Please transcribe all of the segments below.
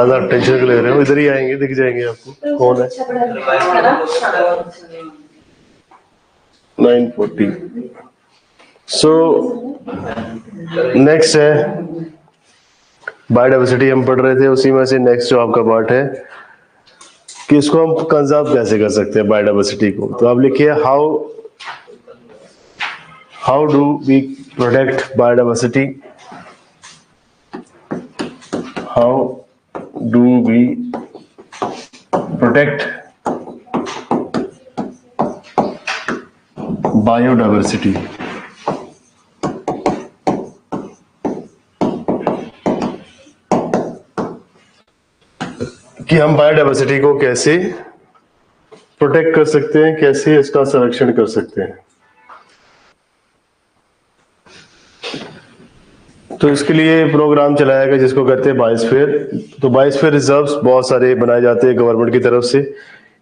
ज्यादा टेंशन ले रहे हो, इधर ही आएंगे, दिख जाएंगे आपको कौन है। 940। सो नेक्स्ट है बायोडाइवर्सिटी, हम पढ़ रहे थे, उसी में से नेक्स्ट जो आपका पार्ट है कि इसको हम कंजर्व कैसे कर सकते हैं बायोडाइवर्सिटी को। तो आप लिखिए how do we protect biodiversity, how do we protect biodiversity. कि हम बायोडाइवर्सिटी को कैसे प्रोटेक्ट कर सकते हैं, कैसे इसका संरक्षण कर सकते हैं। तो इसके लिए प्रोग्राम चलाया गया जिसको कहते हैं बायोस्फीयर। तो बायोस्फीयर रिजर्व्स बहुत सारे बनाए जाते हैं गवर्नमेंट की तरफ से,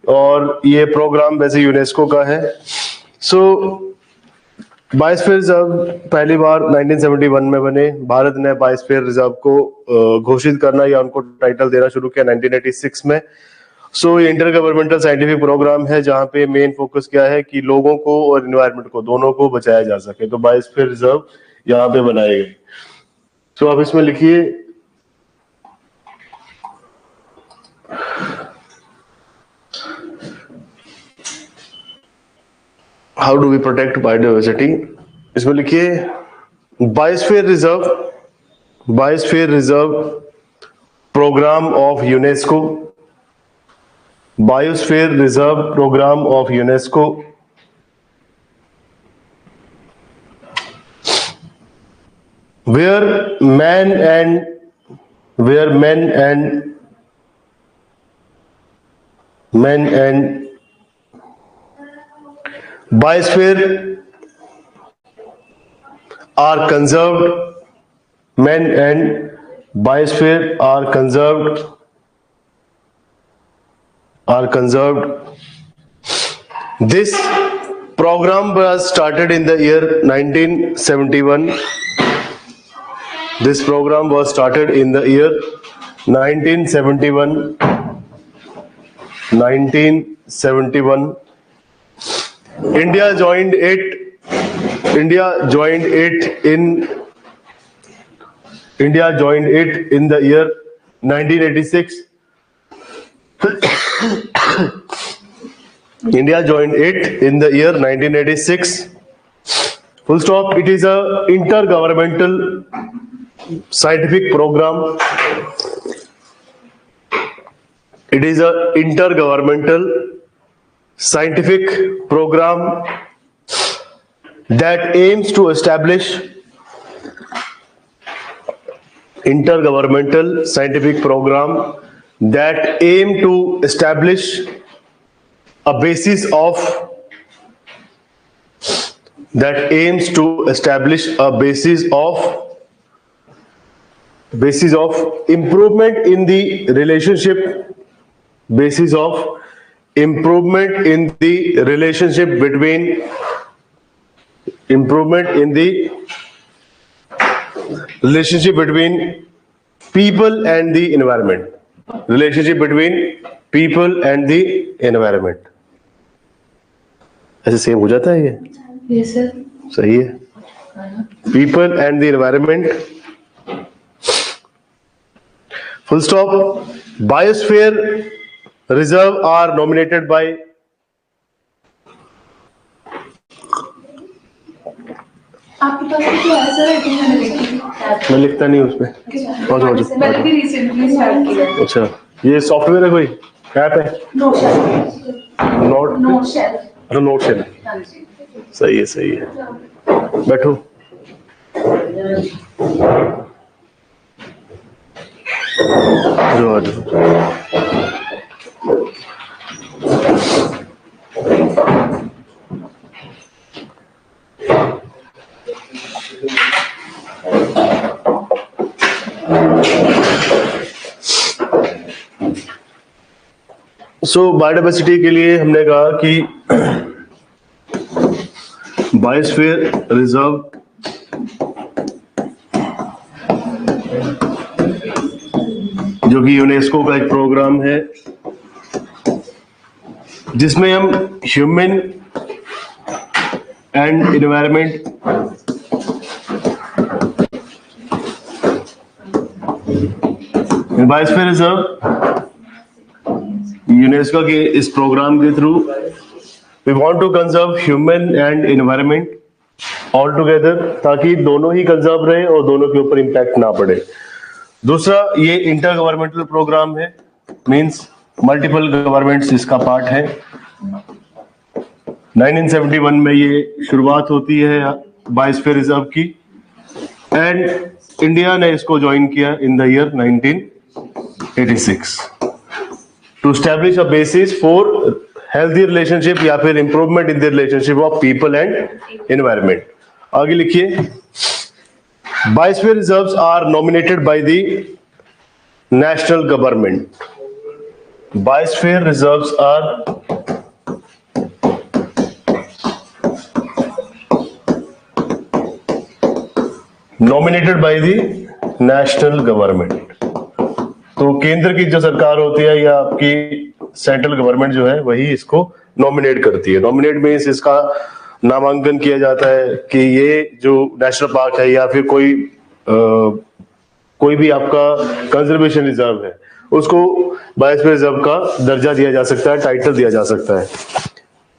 और ये प्रोग्राम वैसे यूनेस्को का है। सो बायोस्फीयर रिजर्व पहली बार 1971 में बने। भारत ने बायोस्फीयर रिजर्व को घोषित करना या उनको टाइटल देना शुरू किया 1986 में। सो ये इंटर गवर्नमेंटल साइंटिफिक प्रोग्राम है जहां पे मेन फोकस क्या है कि लोगों को और एनवायरनमेंट को दोनों को बचाया जा सके। तो बायोस्फीयर रिजर्व यहाँ पे बनाए गए। तो आप इसमें लिखिए how do we protect biodiversity. इसमें लिखिए biosphere reserve programme of UNESCO, biosphere reserve programme of UNESCO where men and biosphere are conserved, men and biosphere are conserved. This program was started in the year 1971. This program was started in the year 1971. India joined it in the year 1986. India joined it in the year 1986. Full stop. It is a intergovernmental scientific program. It is a intergovernmental scientific program that aims to establish a basis of improvement in the relationship between people and the environment. ऐसे same हो जाता है ये? Yes sir. सही है। People and the environment. Full stop. Biosphere reserve are nominated by आपके पास क्या है सर? मैं लिखता नहीं उस पे। मैंने भी रिसेंटली स्टार्ट किया। अच्छा, ये सॉफ्टवेयर है, कोई ऐप है? नोट शेल। अरे नोट शेल। सही है। बैठो। जो बायोडाइवर्सिटी के लिए हमने कहा कि बायोस्फीयर रिजर्व जो कि यूनेस्को का एक प्रोग्राम है जिसमें हम human and environment biosphere reserve UNESCO के इस प्रोग्राम के through we want to conserve human and environment all together, ताकि दोनों ही कंजर्व रहे और दोनों के ऊपर इम्पैक्ट ना पड़े। दूसरा, ये इंटर गवर्नमेंटल प्रोग्राम है, मींस मल्टीपल गवर्नमेंट्स इसका पार्ट है। 1971 में ये शुरुआत होती है बायोस्फीयर रिजर्व की, एंड इंडिया ने इसको ज्वाइन किया in the year 1986 to establish a basis for healthy relationship या फिर improvement in the relationship of people and environment. आगे लिखिए, biosphere reserves are nominated by the national government. Biosphere reserves are nominated by the national government. तो केंद्र की जो सरकार होती है या आपकी सेंट्रल गवर्नमेंट जो है वही इसको नॉमिनेट करती है। नॉमिनेट मींस इसका नामांकन किया जाता है कि ये जो नेशनल पार्क है या फिर कोई भी आपका कंजर्वेशन रिजर्व है उसको बायोस्फीयर रिजर्व का दर्जा दिया जा सकता है, टाइटल दिया जा सकता है।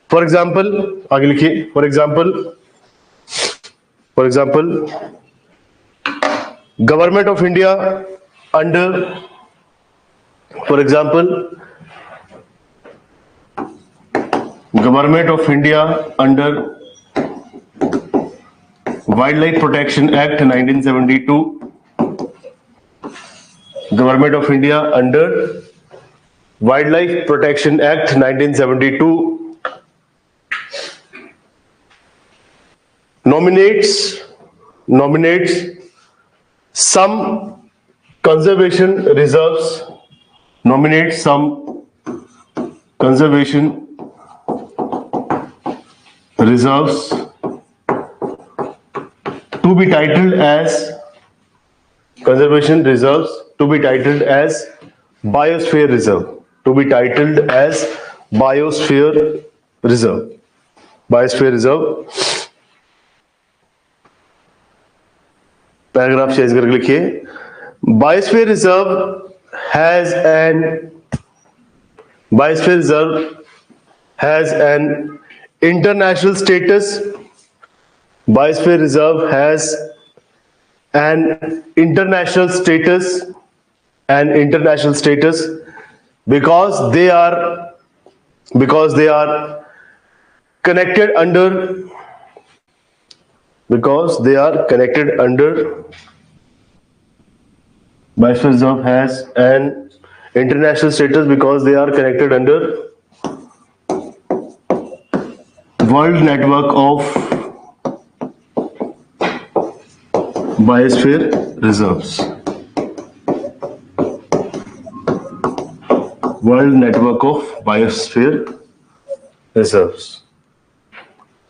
फॉर एग्जाम्पल, आगे लिखिए, for example government of India under, for example government of India under wild life protection act 1972, government of India under wild life protection act 1972 nominates some conservation reserves, nominates some conservation reserves to be titled as conservation reserves to be titled as biosphere reserve, to be titled as biosphere reserve, biosphere reserve। Paragraph change करके लिखिए, biosphere reserve has an international status, biosphere reserve has an international status because they are connected under Biosphere Reserve has an international status because they are connected under World Network of Biosphere Reserves, World Network of Biosphere Reserves।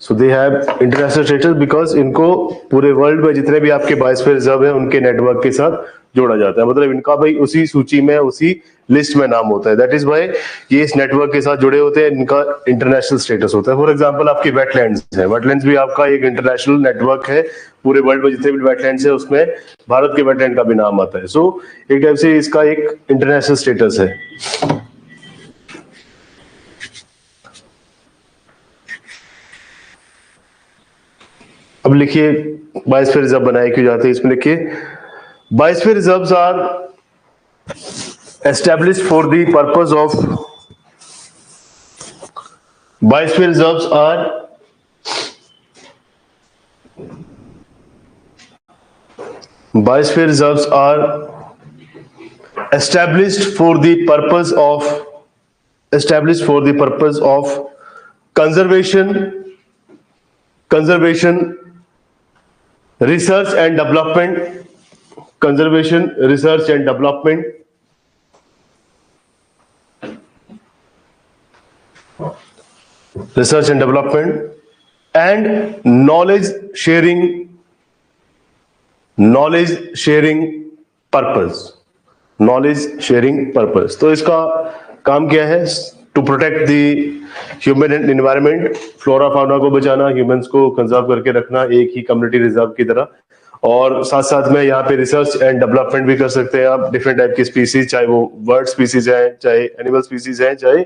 So they have international status because इनको पूरे world में जितने भी आपके biosphere reserve है उनके network के साथ जोड़ा जाता है, मतलब इनका भाई उसी सूची में उसी लिस्ट में नाम होता है। दैट इज वाई ये इस नेटवर्क के साथ जुड़े होते हैं, इनका इंटरनेशनल स्टेटस होता है। फॉर एग्जांपल आपकी वेटलैंड्स है, वेटलैंड्स भी आपका एक इंटरनेशनल नेटवर्क है, पूरे वर्ल्ड में जितने भी वेटलैंड्स है उसमें भारत के वेटलैंड का भी नाम आता है। सो एक टाइप से इसका एक इंटरनेशनल स्टेटस है। अब लिखिए बायोस्फीयर रिजर्व बनाए क्यों जाते हैं, इसमें लिखिए biosphere reserves are established for the purpose of biosphere reserves are established for the purpose of conservation, research and development, and knowledge sharing purpose, knowledge sharing purpose. तो इसका काम क्या है? To protect the human environment, flora fauna को बचाना, humans को conserve करके रखना एक ही कम्युनिटी रिजर्व की तरह। और साथ साथ में यहाँ पे रिसर्च एंड डेवलपमेंट भी कर सकते हैं आप डिफरेंट टाइप की स्पीसीज, चाहे वो बर्ड स्पीसीज है, चाहे एनिमल स्पीसीज है, चाहे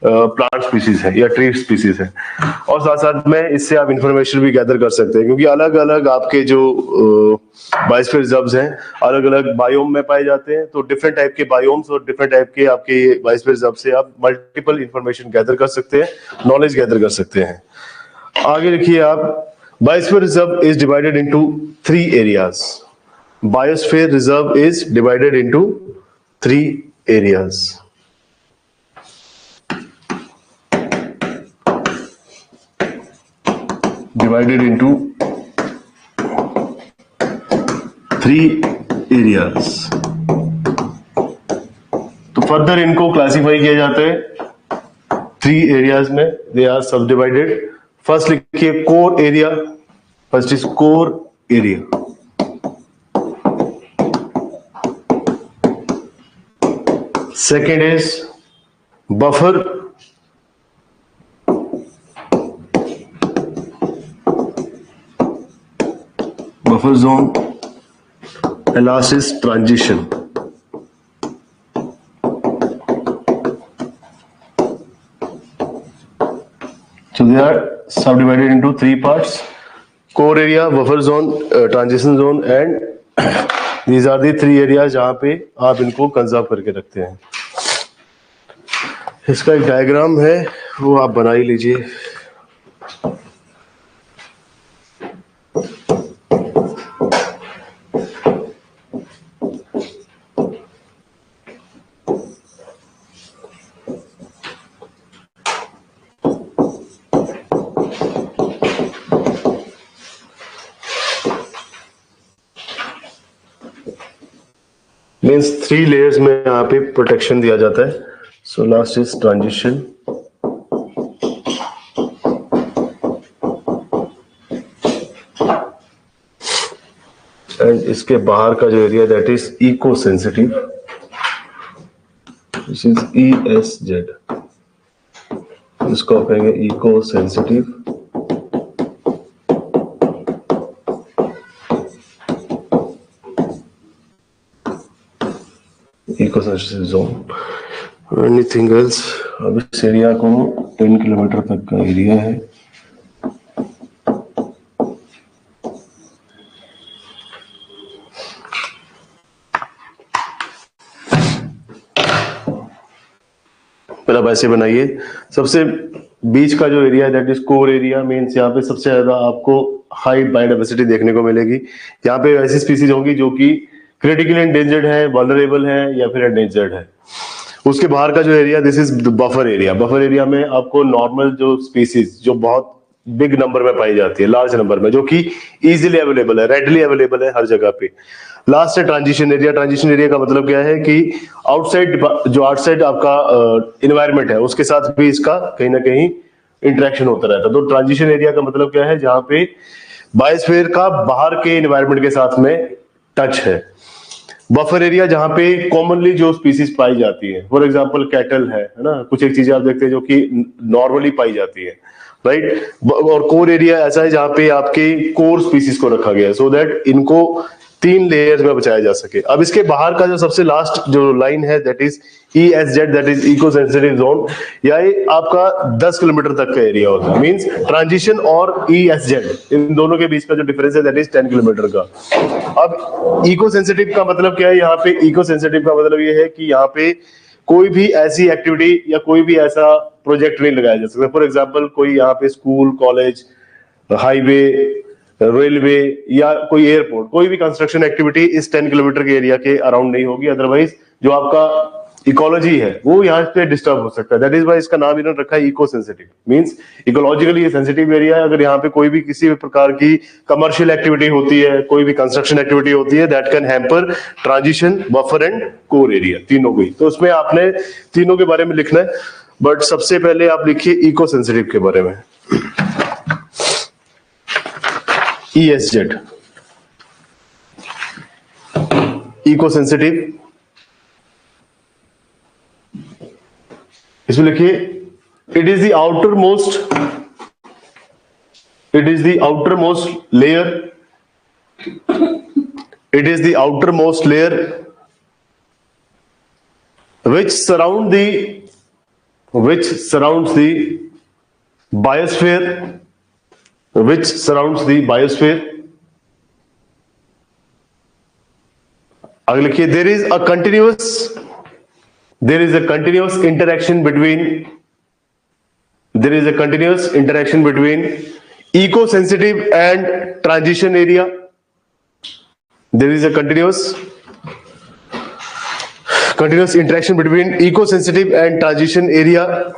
प्लांट स्पीसीज है या ट्री स्पीसीज है। और साथ साथ में इससे आप इंफॉर्मेशन भी गैदर कर सकते हैं, क्योंकि अलग अलग आपके जो बायोस्फीयर रिजर्व्स हैं अलग अलग बायोम में पाए जाते हैं। तो डिफरेंट टाइप के बायोम्स और डिफरेंट टाइप के आपके बायोस्फीयर रिजर्व से आप मल्टीपल इंफॉर्मेशन गैदर कर सकते हैं, नॉलेज गैदर कर सकते हैं। आगे लिखिए आप, biosphere reserve is divided into 3 areas. Biosphere reserve is divided into 3 areas. Divided into 3 areas। तो फर्दर इनको क्लासिफाई किया जाता है 3 एरियाज में, दे आर सब डिवाइडेड। फर्स्ट लिखिए core area, first is core area. Second is buffer, buffer zone, and last is transition। So they are subdivided into 3 parts: core area, buffer zone, transition zone, and these are the 3 areas जहां पे आप इनको conserve करके रखते हैं। इसका एक diagram है, वो आप बना ही लीजिए। मीन्स 3 लेयर्स में यहाँ पे प्रोटेक्शन दिया जाता है। So last is transition, and इसके बाहर का जो area that is eco sensitive, this is ESZ, इसको कहेंगे eco sensitive. Eco sensitive zone. Anything else? अब इस एरिया को 10 किलोमीटर तक का एरिया है। पहला वैसे बनाइए। सबसे बीच का जो area that is core area, means यहाँ पे सबसे ज्यादा आपको हाई बायोडाइवर्सिटी देखने को मिलेगी। यहाँ पे ऐसी स्पीसीज होंगी जो कि क्रिटिकली एंडेंजर्ड है, वल्नरेबल है, या फिर एंडेंजर्ड है। उसके बाहर का जो area, this is buffer area. Buffer area में आपको नॉर्मल जो स्पीसीज जो बहुत बिग नंबर में पाई जाती है, लार्ज नंबर में, जो कि इजीली अवेलेबल है, रेडली अवेलेबल है हर जगह पे। लास्ट है ट्रांजिशन एरिया। ट्रांजिशन एरिया का मतलब क्या है कि आउटसाइड आपका इन्वायरमेंट है उसके साथ भी इसका कहीं ना कहीं इंटरेक्शन होता रहता है। तो ट्रांजिशन एरिया का मतलब क्या है? जहां पे बायोस्फीयर का बाहर के इन्वायरमेंट के साथ में टच है। बफर एरिया जहां पे कॉमनली जो स्पीसीज पाई जाती है, फॉर एग्जांपल कैटल है ना, कुछ एक चीजें आप देखते हैं जो कि नॉर्मली पाई जाती है, राइट। और कोर एरिया ऐसा है जहां पे आपके कोर स्पीसीज को रखा गया है, सो दैट इनको 3 लेयर्स में बचाया जा सके। अब इसके बाहर का जो सबसे लास्ट जो लाइन है that is ESZ, that is eco sensitive zone, या ये आपका 10 किलोमीटर तक का एरिया होता है। मींस ट्रांजिशन और ESZ इन दोनों के बीच का जो डिफरेंस है दैट इज 10 किलोमीटर का। अब इको सेंसिटिव का मतलब क्या है? यहाँ पे इको सेंसिटिव का मतलब ये है कि यहाँ पे कोई भी ऐसी एक्टिविटी या कोई भी ऐसा प्रोजेक्ट नहीं लगाया जा सकता। फॉर एग्जाम्पल कोई यहाँ पे स्कूल, कॉलेज, हाईवे, रेलवे या कोई एयरपोर्ट, कोई भी कंस्ट्रक्शन एक्टिविटी इस 10 किलोमीटर के एरिया के अराउंड नहीं होगी। अदरवाइज जो आपका इकोलॉजी है वो यहाँ पे डिस्टर्ब हो सकता है। दैट इज वाई इसका नाम इन्होंने रखा है इको सेंसिटिव। मींस इकोलॉजिकली ये सेंसिटिव एरिया है। अगर यहाँ पे कोई भी किसी भी प्रकार की कमर्शियल एक्टिविटी होती है, कोई भी कंस्ट्रक्शन एक्टिविटी होती है, that can hamper transition, buffer and core area, तीनों को ही। तो उसमें आपने तीनों के बारे में लिखना है, बट सबसे पहले आप लिखिए इको सेंसिटिव के बारे में। ESZ, इको सेंसिटिव इसमें लिखिए it is the outermost layer, it is the outermost layer which surrounds the biosphere, आगे लिखिए there is a continuous interaction between eco-sensitive and transition area. There is a continuous interaction between eco-sensitive and transition area.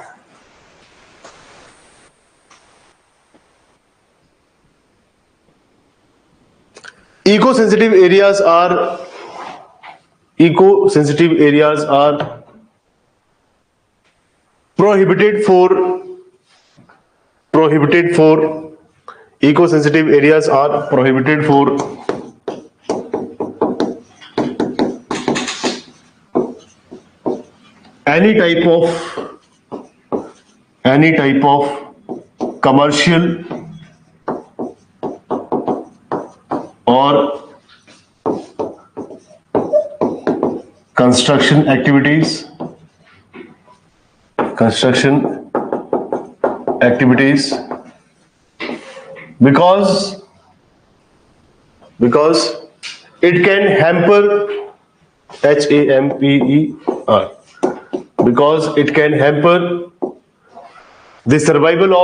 Eco-sensitive areas are prohibited for eco-sensitive areas are prohibited for any type of commercial or construction activities because it can hamper HAMPER because it can hamper the survival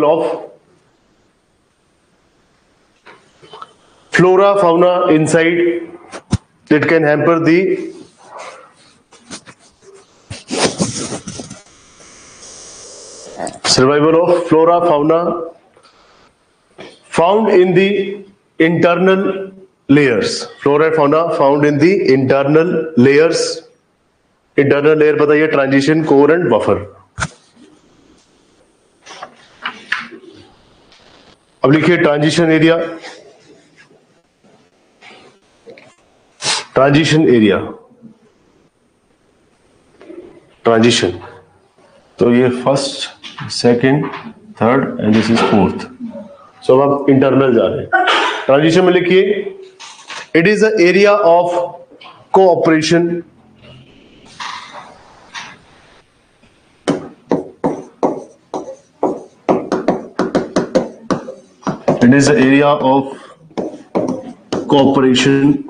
of flora fauna inside. It can hamper the survival of flora fauna found in the internal layers. Flora and fauna found in the internal layers. Internal layer बताइए transition, core and buffer. अब लिखिए transition area. Transition. तो ये first, second, third and this is fourth. So अब आप internal जा रहे हैं. ट्रांजिशन में लिखिए it is a area of cooperation It is an area of cooperation.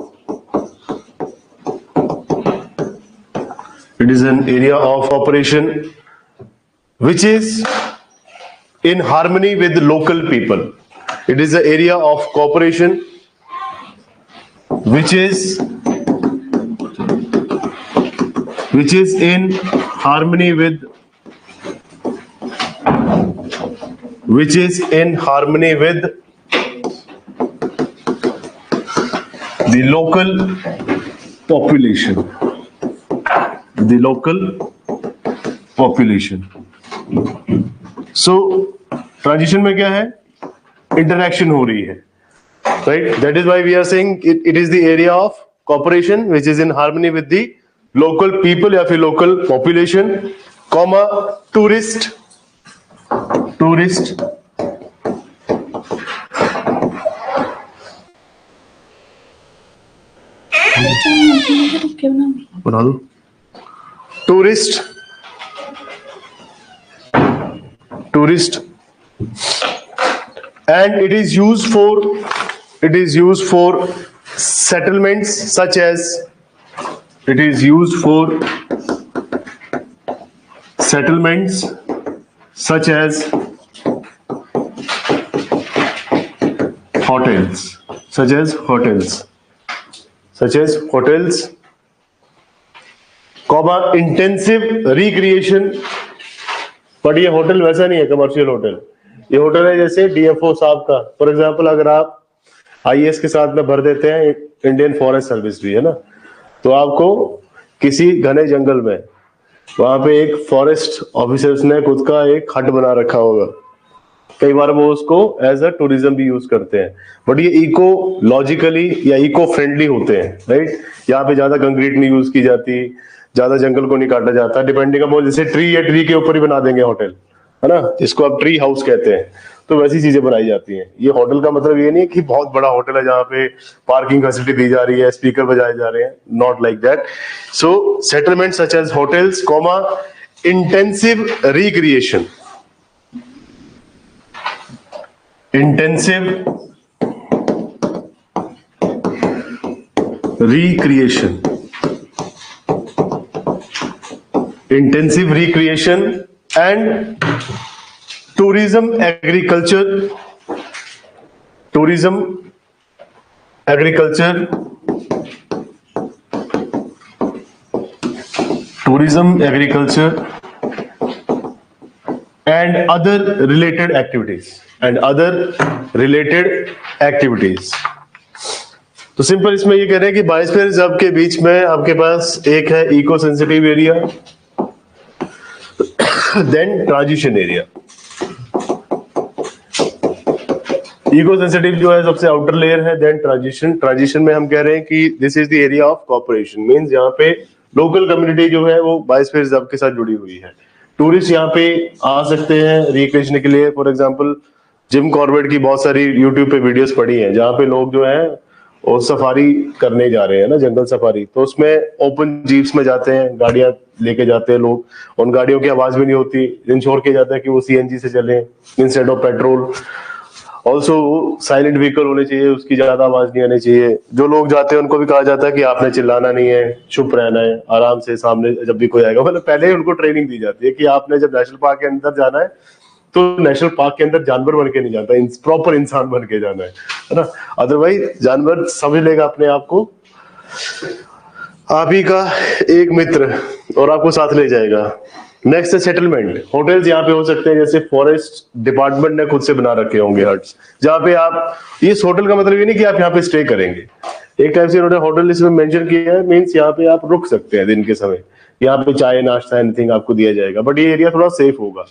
It is an area of cooperation which is in harmony with the local people. It is an area of cooperation which is in harmony with the local population. So transition में क्या है? Interaction हो रही है, right? That is why we are saying it is the area of cooperation which is in harmony with the local people या फिर local population, comma tourist. बना दो. Tourist and it is used for settlements such as hotels, comma intensive recreation. But ये hotel वैसा नहीं है commercial hotel. ये hotel है जैसे डीएफओ साहब का. फॉर एग्जांपल अगर आप आईएएस के साथ में भर देते हैं, इंडियन फॉरेस्ट सर्विस भी है ना, तो आपको किसी घने जंगल में वहां पे एक फॉरेस्ट ऑफिसर्स ने खुद का एक हट बना रखा होगा. कई बार वो उसको एज अ टूरिज्म भी यूज करते हैं, बट ये इकोलॉजिकली या इको फ्रेंडली होते हैं, राइट। यहाँ पे ज्यादा कंक्रीट नहीं यूज की जाती, ज्यादा जंगल को नहीं काटा जाता, डिपेंडिंग अपॉन जैसे ट्री या ट्री के ऊपर ही बना देंगे होटल, है ना, जिसको आप ट्री हाउस कहते हैं, तो वैसी चीजें बनाई जाती हैं। ये होटल का मतलब ये नहीं है कि बहुत बड़ा होटल है जहाँ पे पार्किंग फैसिलिटी दी जा रही है, स्पीकर बजाए जा रहे हैं, not like that. So settlement such as hotels comma intensive recreation, intensive recreation, intensive recreation and tourism agriculture, tourism agriculture, tourism agriculture and other related activities, and other related activities। तो simple इसमें ये कह रहे हैं कि biosphere reserve के बीच में आपके पास एक है eco sensitive area, then transition area. Eco sensitive जो है सबसे आउटर लेयर है, देन ट्रांजिशन। ट्रांजिशन में हम कह रहे हैं कि this is the area of corporation, means यहाँ पे लोकल कम्युनिटी जो है वो बायोस्फीयर रिजर्व के साथ जुड़ी हुई है। टूरिस्ट यहाँ पे आ सकते हैं रिक्रिएशन के लिए। फॉर एग्जांपल जिम कॉर्बेट की बहुत सारी यूट्यूब पे वीडियोस पड़ी हैं जहाँ पे लोग जो है वो सफारी करने जा रहे हैं ना, जंगल सफारी, तो उसमें ओपन जीप्स में जाते हैं, गाड़ियां लेके जाते हैं लोग, उन गाड़ियों की आवाज भी नहीं होती, इंश्योर किया जाता है कि वो सीएनजी से चले instead of petrol. Also silent vehicle होने चाहिए, उसकी ज्यादा आवाज नहीं आनी चाहिए। जो लोग जाते हैं उनको भी कहा जाता है कि आपने चिल्लाना नहीं है, चुप रहना है, आराम से सामने जब भी कोई आएगा, मतलब पहले ही उनको ट्रेनिंग दी जाती है कि आपने जब नेशनल पार्क के अंदर जाना है तो नेशनल पार्क के अंदर जानवर बन के नहीं जाता, प्रॉपर इंसान बन के जाना है ना, अदरवाइज जानवर समझ लेगा अपने आप को आप ही का एक मित्र और आपको साथ ले जाएगा। नेक्स्ट है सेटलमेंट। होटल्स यहाँ पे हो सकते हैं, जैसे फॉरेस्ट डिपार्टमेंट ने खुद से बना रखे होंगे हट्स, जहाँ पे आप, इस होटल का मतलब ये नहीं कि आप यहाँ पे स्टे करेंगे, एक टाइप से इन्होंने होटल इसमें मेंशन किया है, मींस यहाँ पे आप रुक सकते हैं दिन के समय, यहाँ पे चाय नाश्ता एनीथिंग आपको दिया जाएगा, बट ये एरिया थोड़ा सेफ होगा।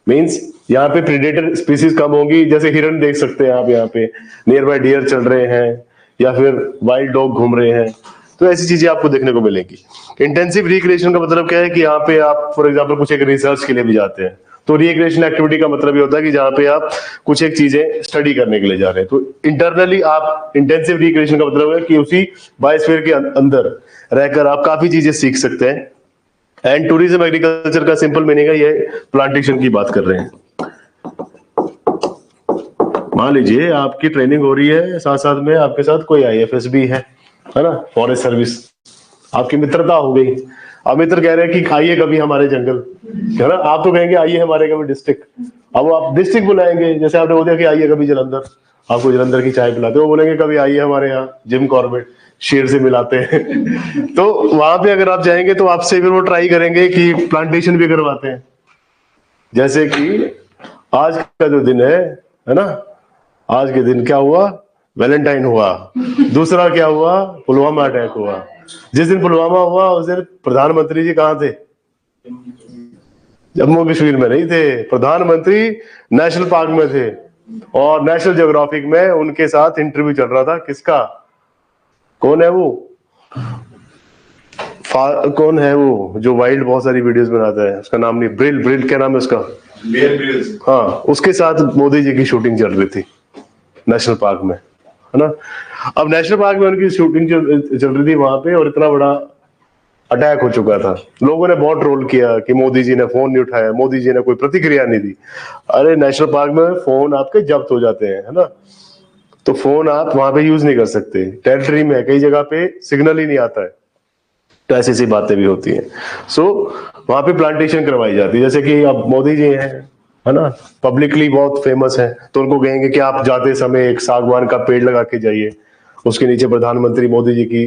मींस यहाँ पे प्रीडेटर स्पीसीज कम होंगी, जैसे हिरन देख सकते हैं आप, यहाँ पे नियर बाय डियर चल रहे हैं या फिर वाइल्ड डॉग घूम रहे हैं, तो ऐसी चीजें आपको देखने को मिलेंगी। इंटेंसिव रिक्रिएशन का मतलब क्या है कि यहाँ पे आप फॉर एग्जांपल कुछ एक रिसर्च के लिए भी जाते हैं, तो रिक्रिएशन एक्टिविटी का मतलब ये होता है कि जहाँ पे आप कुछ एक चीजें स्टडी करने के लिए जा रहे हैं, तो इंटरनली आप इंटेंसिव रिक्रिएशन का मतलब है कि उसी बायोस्फीयर के अंदर रहकर आप काफी चीजें सीख सकते हैं। एंड टूरिज्म एग्रीकल्चर का सिंपल मीनिंग है, ये प्लांटेशन की बात कर रहे हैं। मान लीजिए आपकी ट्रेनिंग हो रही है, साथ साथ में आपके साथ कोई आईएफएस भी है ना, फॉरेस्ट सर्विस, आपकी मित्रता हो गई। अब मित्र कह रहे हैं कि आइए कभी हमारे जंगल, है ना, आप तो कहेंगे आइए हमारे कभी डिस्ट्रिक्ट, अब आप डिस्ट्रिक्ट बुलाएंगे, जैसे आपने बोला कि आइए कभी जलंधर, आपको जलंधर की चाय पिलाते, वो बोलेंगे कभी आइए हमारे यहाँ जिम कॉर्बेट, शेर से मिलाते हैं तो वहां पे अगर आप जाएंगे तो आपसे फिर वो ट्राई करेंगे कि प्लांटेशन भी करवाते हैं। जैसे कि आज का जो दिन है ना, आज के दिन क्या हुआ, वैलेंटाइन हुआ, दूसरा क्या हुआ, पुलवामा अटैक हुआ। जिस दिन पुलवामा हुआ उस दिन प्रधानमंत्री जी कहाँ थे, जम्मू कश्मीर में नहीं थे, प्रधानमंत्री नेशनल पार्क में थे, और नेशनल ज्योग्राफिक में उनके साथ इंटरव्यू चल रहा था। किसका, कौन है वो, कौन है वो जो वाइल्ड बहुत सारी वीडियोस बनाता है, उसका नाम नहीं, ब्रिल क्या नाम है उसका, हाँ, उसके साथ मोदी जी की शूटिंग चल रही थी नेशनल पार्क में, है ना। अब नेशनल पार्क में उनकी शूटिंग चल रही थी वहां पे, और इतना बड़ा अटैक हो चुका था, लोगों ने बहुत ट्रोल किया कि मोदी जी ने फोन नहीं उठाया, मोदी जी ने कोई प्रतिक्रिया नहीं दी। अरे नेशनल पार्क में फोन आपके जब्त हो जाते हैं, है ना, तो फोन आप वहां पे यूज नहीं कर सकते, टेरिटरी में कई जगह पे सिग्नल ही नहीं आता है, तो ऐसी सी बातें भी होती हैं। सो वहां पे प्लांटेशन करवाई जाती है, जैसे कि अब मोदी जी हैं, है ना, पब्लिकली बहुत फेमस है, तो उनको कहेंगे कि आप जाते समय एक सागवान का पेड़ लगा के जाइए, उसके नीचे प्रधानमंत्री मोदी जी की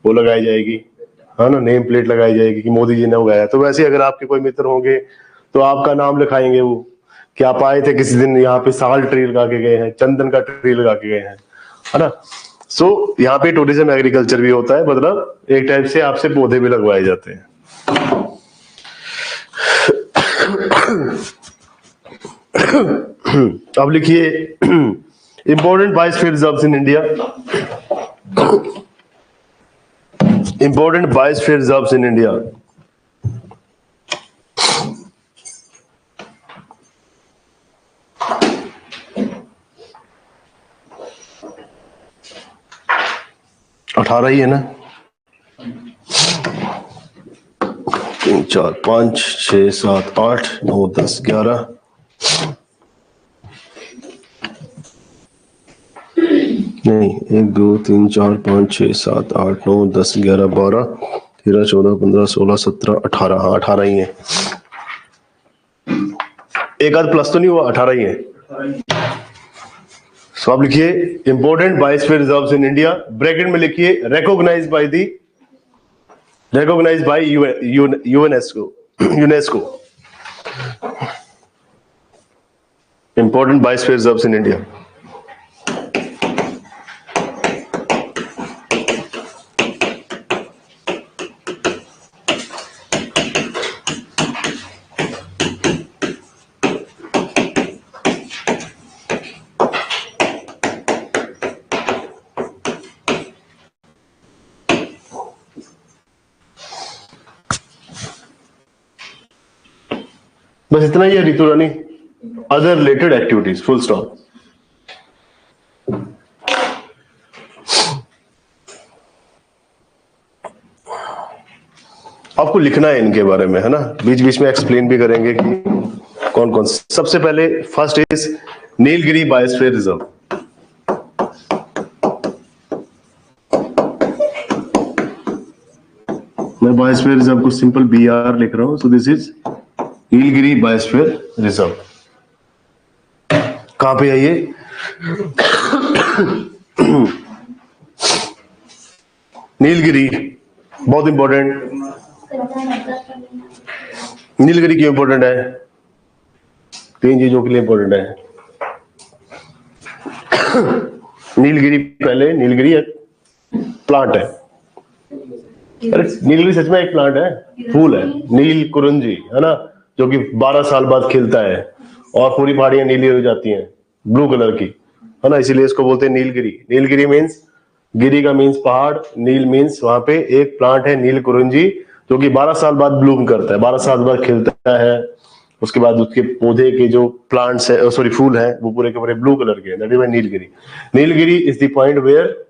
वो लगाई जाएगी, है ना, नेम प्लेट लगाई जाएगी कि मोदी जी ने उगाया। तो वैसे अगर आपके कोई मित्र होंगे तो आपका नाम लिखाएंगे वो कि आप आए थे किसी दिन, यहाँ पे साल ट्री लगा के गए हैं, चंदन का ट्री लगा के गए हैं, है ना। सो यहाँ पे टूरिज्म एग्रीकल्चर भी होता है, मतलब एक टाइप से आपसे पौधे भी लगवाए जाते हैं। अब लिखिए important biosphere reserves in India. Important biosphere reserves in India. अठारह ही है ना? 3 4 5 6 7 8 9 10 11। नहीं, 1 2 3 4 5 6 7 8 9 10 11 12 13 14 15 16 17 18। हाँ 18 ही है। एक आध प्लस तो नहीं हुआ, 18 ही है। सो आप लिखिए important biosphere reserves in India, bracket में लिखिए recognised by UNESCO. Important biosphere reserves in India. बस इतना ही है Ritu Rani. Other related activities, full stop. आपको लिखना है इनके बारे में, है ना? बीच बीच में एक्सप्लेन भी करेंगे कि कौन कौन। सबसे पहले first is Nilgiri biosphere reserve. मैं बायोस्फीयर रिजर्व को सिंपल BR लिख रहा हूं। सो this is Nilgiri biosphere reserve. कहां पे है ये? नीलगिरी बहुत इंपॉर्टेंट। नीलगिरी क्यों इंपॉर्टेंट है? 3 चीजों के लिए इंपॉर्टेंट है। नीलगिरी, पहले नीलगिरी एक प्लांट है। अरे नीलगिरी सच में एक प्लांट है, फूल है, नील कुरुंजी, है ना, जो कि 12 साल बाद खिलता है और पूरी पहाड़ियां नीली हो जाती हैं, ब्लू कलर की, है ना, इसीलिए इसको बोलते हैं नीलगिरी। नीलगिरी मीन्स, गिरी का मीन्स पहाड़, नील मीन्स वहां पे एक प्लांट है नील कुरुंजी, जो कि 12 साल बाद ब्लूम करता है, 12 साल बाद खिलता है। उसके बाद उसके पौधे के जो प्लांट्स है, सॉरी फूल है, वो पूरे के पूरे ब्लू कलर के, that is Nilgiri. Nilgiri is the point where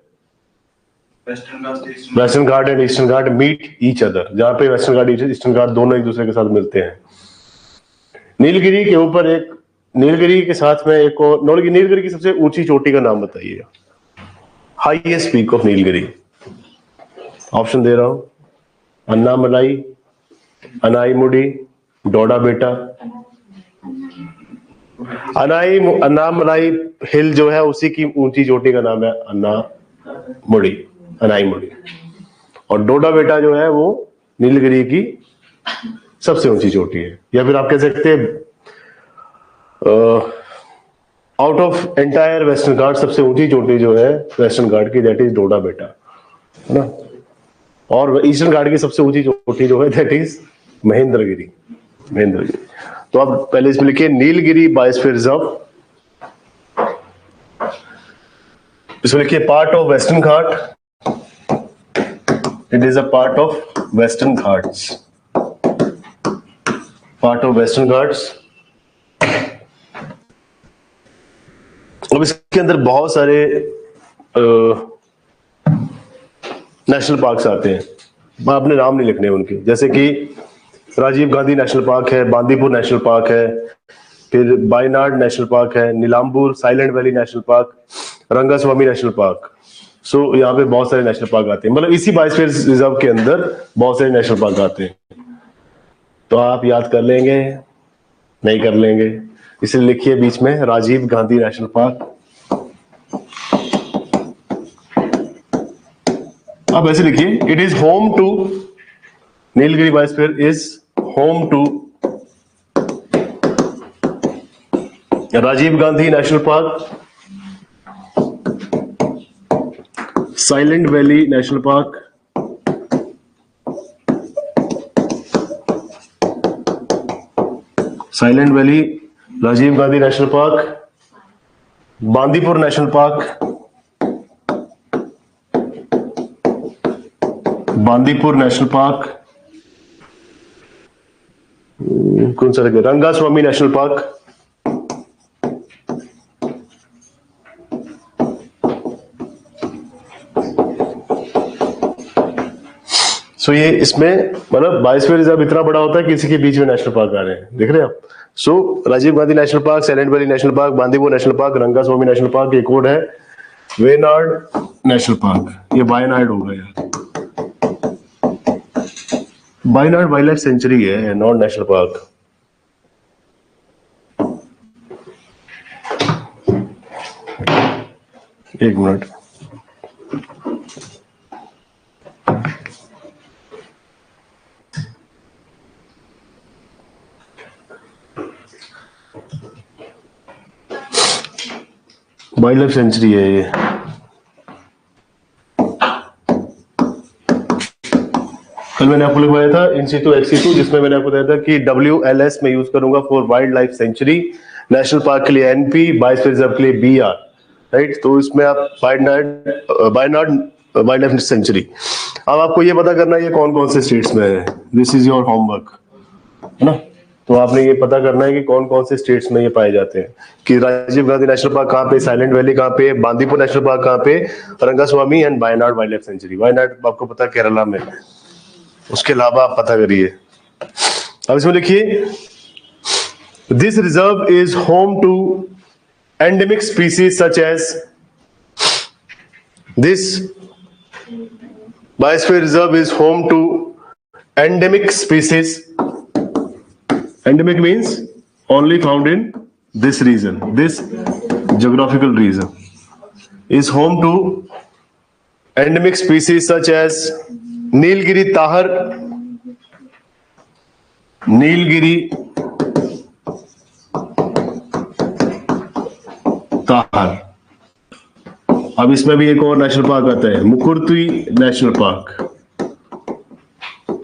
Western Ghat and Eastern Ghat meet each other, जहां पे वेस्टर्न घाट ईस्टर्न घाट दोनों एक दूसरे के साथ मिलते हैं। नीलगिरी के ऊपर एक, नीलगिरी के साथ में एक और, नीलगिरी की सबसे ऊंची चोटी का नाम बताइए। Highest peak of Nilgiri. Option दे रहा हूं, अन्नामलाई, अनाईमुडी, डोडा बेटा। अन्नामलाई हिल जो है उसी की ऊंची चोटी का नाम है अन्नामुडी, अनाईमुडी। और डोडा बेटा जो है वो नीलगिरी की सबसे ऊंची चोटी है। या फिर आप कह सकते हैं आउट ऑफ एंटायर वेस्टर्न घाट सबसे ऊंची चोटी जो है वेस्टर्न घाट की, दैट इज डोडा बेटा, है ना। और ईस्टर्न घाट की सबसे ऊंची चोटी जो है दैट इज महेंद्रगिरी, महेंद्रगिरी। तो आप पहले इसमें लिखिए नीलगिरी बायोस्फीयर रिजर्व। इसमें लिखिए part of western Ghat, it is a part of western Ghats, part of western Ghats. अब इसके अंदर बहुत सारे नेशनल पार्क्स आते हैं, मैं अपने नाम नहीं लिखने उनके, जैसे कि राजीव गांधी नेशनल पार्क है, बांदीपुर नेशनल पार्क है, फिर वायनाड नेशनल पार्क है, Nilambur, silent valley national park, Rangaswamy national park. So यहाँ पे बहुत सारे नेशनल पार्क आते हैं, मतलब इसी बायोस्फीयर रिजर्व के अंदर बहुत सारे नेशनल पार्क आते हैं। तो आप याद कर लेंगे, नहीं कर लेंगे, इसलिए लिखिए बीच में राजीव गांधी नेशनल पार्क। आप ऐसे लिखिए, it is home to, Nilgiri biosphere is home to Rajiv Gandhi national park, silent valley national park, silent Valley Rajiv Gandhi national park, Bandipur national park, Bandipur national Park, कौन सा लगे, रंगास्वामी नेशनल पार्क, सो ये इसमें मतलब बायोस्फीयर रिजर्व इतना बड़ा होता है कि इसी के बीच में नेशनल पार्क आ रहे हैं, देख रहे हैं आप। So Rajiv Gandhi national park, silent valley national park, Bandipur national park, Rangaswamy national park, एक और है वेनाड नेशनल पार्क, ये वायनाड होगा यार, वायनाड वाइल्ड लाइफ सेंचुरी है, नॉट नेशनल पार्क। एक मिनट, वाइल्ड लाइफ सेंचुरी है ये। कल मैंने आपको लिखवाया था इंसिटू एक्सिटू, जिसमें मैंने आपको बताया था कि WLS में यूज करूंगा for wild life sanctuary, national park के लिए NP, बायोस्फीयर रिजर्व के लिए BR, राइट। तो इसमें आप वायनाड वाइल्ड लाइफ सेंचुरी। अब आपको ये पता करना है ये कौन कौन से स्टेट्स में है, दिस इज योर होमवर्क, है ना। तो आपने ये पता करना है कि कौन कौन से स्टेट्स में ये पाए जाते हैं, कि राजीव गांधी नेशनल पार्क कहाँ पे, साइलेंट वैली कहाँ पे, बांदीपुर नेशनल पार्क कहाँ पे, Rangaswamy and Wayanad wild life sanctuary. Wayanad आपको पता है केरला में, उसके अलावा आप पता करिए। अब इसमें लिखिए, this reserve is home to endemic species such as, this biosphere reserve is home to endemic species, endemic means only found in this region, this geographical region, is home to endemic species such as Nilgiri tahar, Nilgiri tahar। अब इसमें भी एक और national park आता है, Mukurthi national park,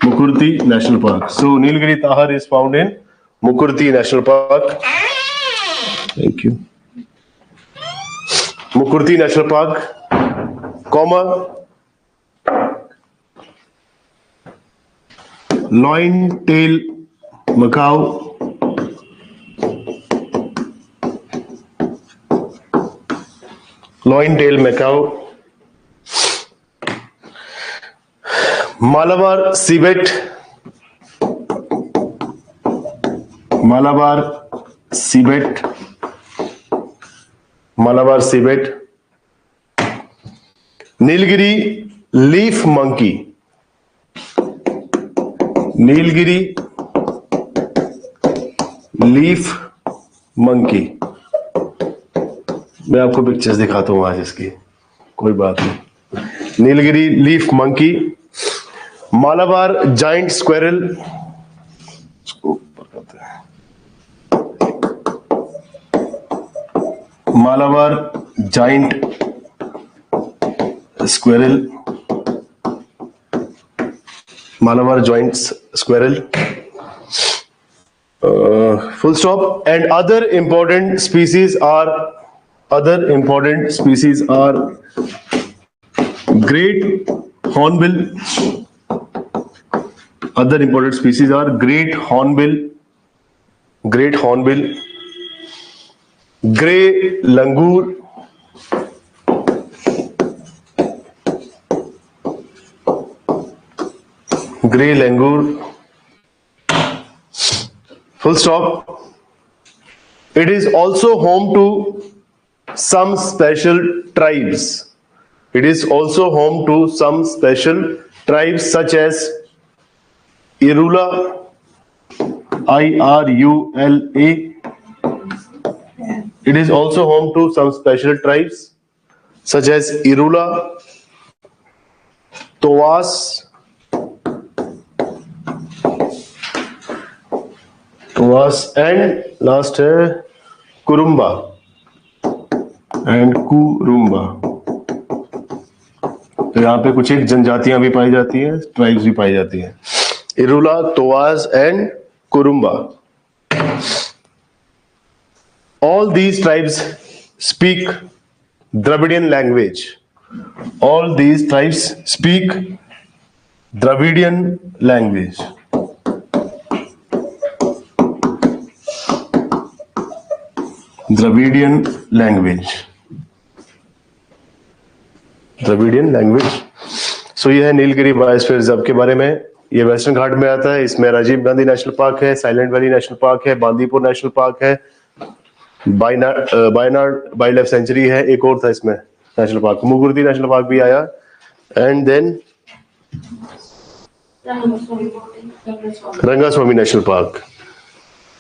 Mukurthi national park. So Nilgiri tahr is found in Mukurthi national park, thank you, Mukurthi national park, comma lion tail macaque, lion tail macaque, Malabar civet, Malabar civet, Malabar civet, Nilgiri leaf monkey, Nilgiri leaf monkey. मैं आपको pictures दिखाता हूं आज इसकी, कोई बात नहीं। Nilgiri leaf monkey, Malabar giant squirrel, Malabar giant squirrel, Malabar giant squirrel, full stop। and other important species are great hornbill, other important species are great hornbill, grey langur, full stop। It is also home to some special tribes, such as Irula, IRULA। It is also home to some special tribes such as Irula, Towas, and last है Kurumba and Kurumba। तो यहाँ पे कुछ एक जनजातियां भी पाई जाती हैं, ट्राइब्स भी पाई जाती हैं, Irula, Todas and Kurumba. All these tribes speak Dravidian language. All these tribes speak Dravidian language. Dravidian language. Dravidian language. So ये है नीलगिरी बायोस्फीयर रिजर्व के बारे में। ये वेस्टर्न घाट में आता है। इसमें राजीव गांधी नेशनल पार्क है, साइलेंट वैली नेशनल पार्क है, बांदीपुर नेशनल पार्क है, वायनाड वाइल्ड लाइफ सेंचुरी है, एक और था इसमें national park, Mukurthi National Park भी आया, and then Rangaswamy national Park.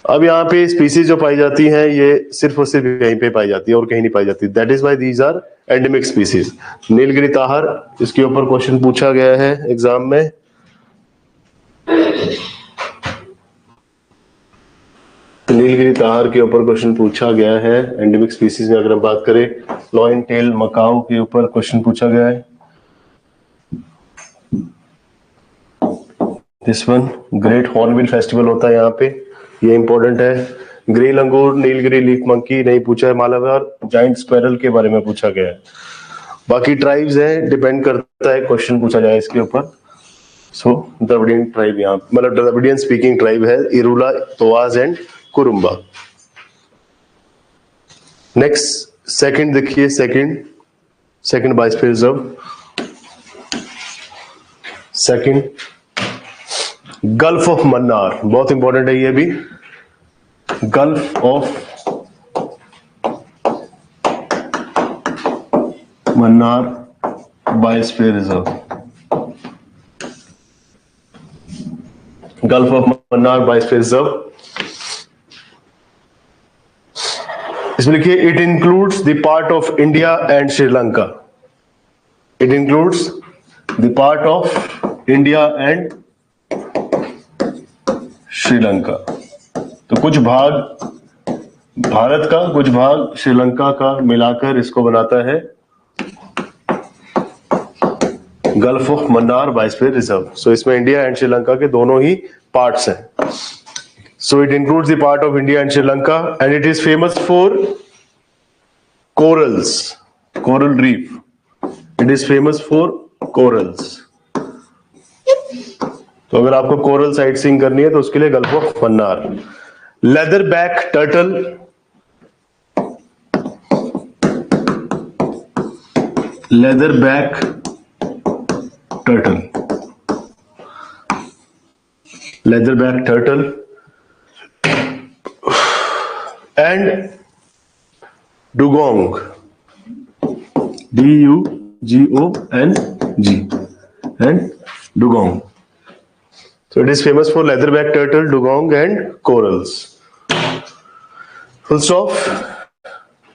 अब यहाँ पे स्पीसीज जो पाई जाती हैं ये सिर्फ और सिर्फ यहीं पे पाई जाती है और कहीं नहीं पाई जाती। That is why these are endemic species. Nilgiri tahr, इसके ऊपर क्वेश्चन पूछा गया है एग्जाम में। नीलगिरी ताहर के ऊपर क्वेश्चन पूछा गया है। एंडेमिक स्पीसीज में अगर हम बात करें, लॉइन टेल मकाऊ के ऊपर क्वेश्चन पूछा गया है। This one great hornbill festival होता है यहाँ पे, ये इंपॉर्टेंट है। ग्रे लंगूर, नीलगिरी लीफ मंकी नहीं पूछा है। मालाबार जाइंट स्क्वेरल के बारे में पूछा गया है। बाकी ट्राइब्स है, डिपेंड करता है क्वेश्चन पूछा जाए इसके ऊपर। सो द्रविडियन ट्राइब यहाँ मतलब द्रविडियन स्पीकिंग ट्राइब है, Irula, Todas and Kurumba. Next second देखिए, second biosphere reserve. Second gulf of Mannar, बहुत इंपॉर्टेंट है ये भी। Gulf of Mannar biosphere reserve. Gulf of Mannar biosphere reserve, इसमें लिखिए it includes the part of India and Sri Lanka. It includes the part of India and Sri Lanka. तो कुछ भाग भारत का, कुछ भाग श्रीलंका का मिलाकर इसको बनाता है gulf of Mannar biosphere reserve. So इसमें इंडिया एंड श्रीलंका के दोनों ही पार्ट्स हैं। So it includes the part of India and Sri Lanka and it is famous for corals, coral reef. It is famous for corals. तो अगर आपको कोरल साइट सीइंग करनी है तो उसके लिए gulf of Mannar. Leather back turtle, leather back turtle, leather back turtle and dugong, DUGONG and dugong. So it is famous for leatherback turtle, dugong and corals. Full stop.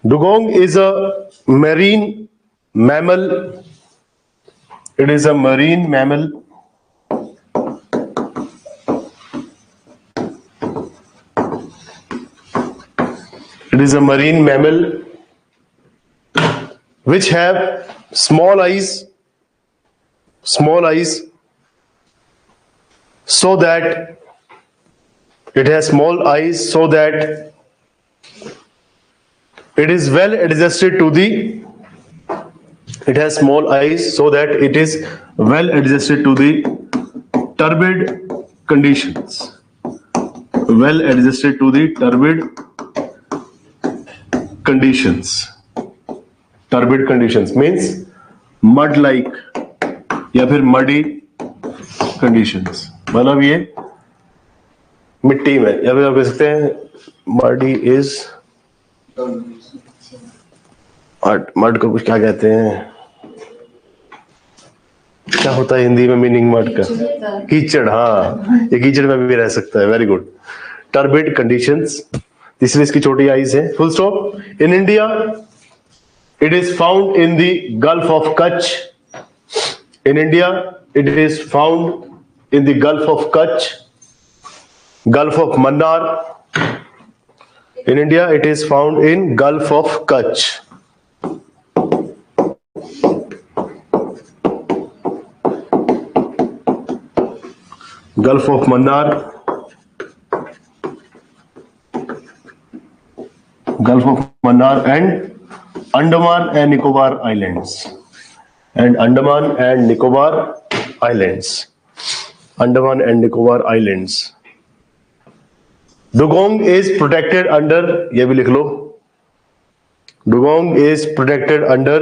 Dugong is a marine mammal. It is a marine mammal. It is a marine mammal which have small eyes, so that it has small eyes, so that it is well adjusted to the, it has small eyes so that it is well adjusted to the turbid conditions, well adjusted to the turbid conditions. Turbid conditions means mud like या फिर muddy conditions, मतलब ये मिट्टी में, या फिर आप कह सकते हैं मडी इज, मड को कुछ क्या कहते हैं, क्या होता है हिंदी में मीनिंग मड का? कीचड़। हाँ, ये कीचड़ में भी रह सकता है। Very good. टर्बिड कंडीशंस, तीसरी इसकी छोटी आइज है। Full stop. In India it is found in the gulf of Kutch. In India it is found in the Gulf of Kutch, Gulf of Mannar. In India, it is found in Gulf of Kutch. Gulf of Mannar, Gulf of Mannar and Andaman and Nicobar Islands. And Andaman and Nicobar Islands. Andaman and Nicobar Islands. Dugong is protected under, ये भी लिख लो. Dugong is protected under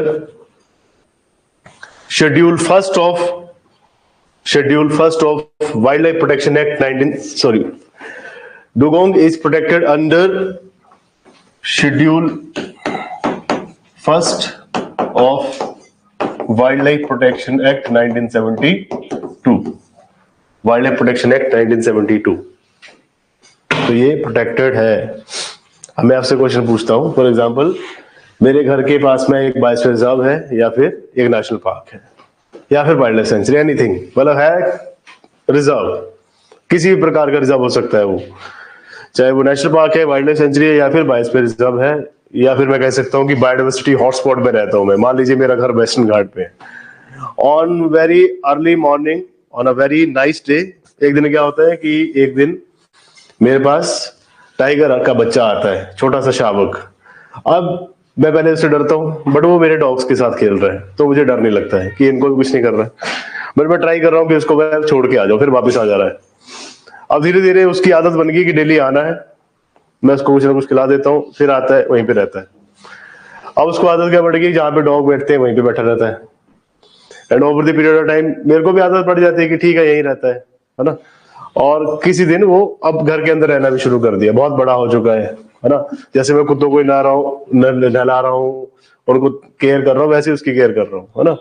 Schedule first of Wildlife Protection Act 19. Dugong is protected under Schedule first of Wildlife Protection Act 1972. Wildlife Protection Act 1972. तो ये protected है. अब मैं आपसे question पूछता हूं. फॉर एग्जांपल, मेरे घर के पास में एक बायोस्फीयर रिजर्व है, या फिर एक नेशनल पार्क है, या फिर वाइल्ड लाइफ सेंचुरी, एनीथिंग, मतलब है रिजर्व, किसी भी प्रकार का रिजर्व हो सकता है वो, चाहे वो नेशनल पार्क है, वाइल्ड लाइफ सेंचुरी है, या फिर बायोस्फीयर रिजर्व है, या फिर मैं कह सकता हूँ कि बायोडाइवर्सिटी हॉटस्पॉट में रहता हूँ मैं. मान लीजिए मेरा घर वेस्टर्न घाट पे है. On very early morning, on a very nice day, एक दिन क्या होता है कि एक दिन मेरे पास टाइगर का बच्चा आता है, छोटा सा शावक. अब मैं पहले उससे डरता हूँ, बट वो मेरे डॉग्स के साथ खेल रहा है, तो मुझे डर नहीं लगता है कि इनको भी कुछ नहीं कर रहा है. बट मैं ट्राई कर रहा हूँ कि उसको मैं छोड़ के आ जाऊँ, फिर वापस आ जा रहा है. अब धीरे धीरे उसकी आदत बन गई कि डेली आना है, मैं उसको कुछ ना कुछ खिला देता हूँ, फिर आता है, वहीं पे रहता है. अब उसको आदत क्या पड़ गई, जहाँ पे डॉग बैठते हैं वहीं पे बैठा रहता है. And over the period of time मेरे को भी आदत पड़ जाती है कि ठीक है यहीं रहता है ना. और किसी दिन वो अब घर के अंदर रहना भी शुरू कर दिया, बहुत बड़ा हो चुका है ना. जैसे मैं कुत्तों को नहला रहा हूँ, उनको केयर कर रहा हूँ, वैसे उसकी केयर कर रहा हूँ, है ना.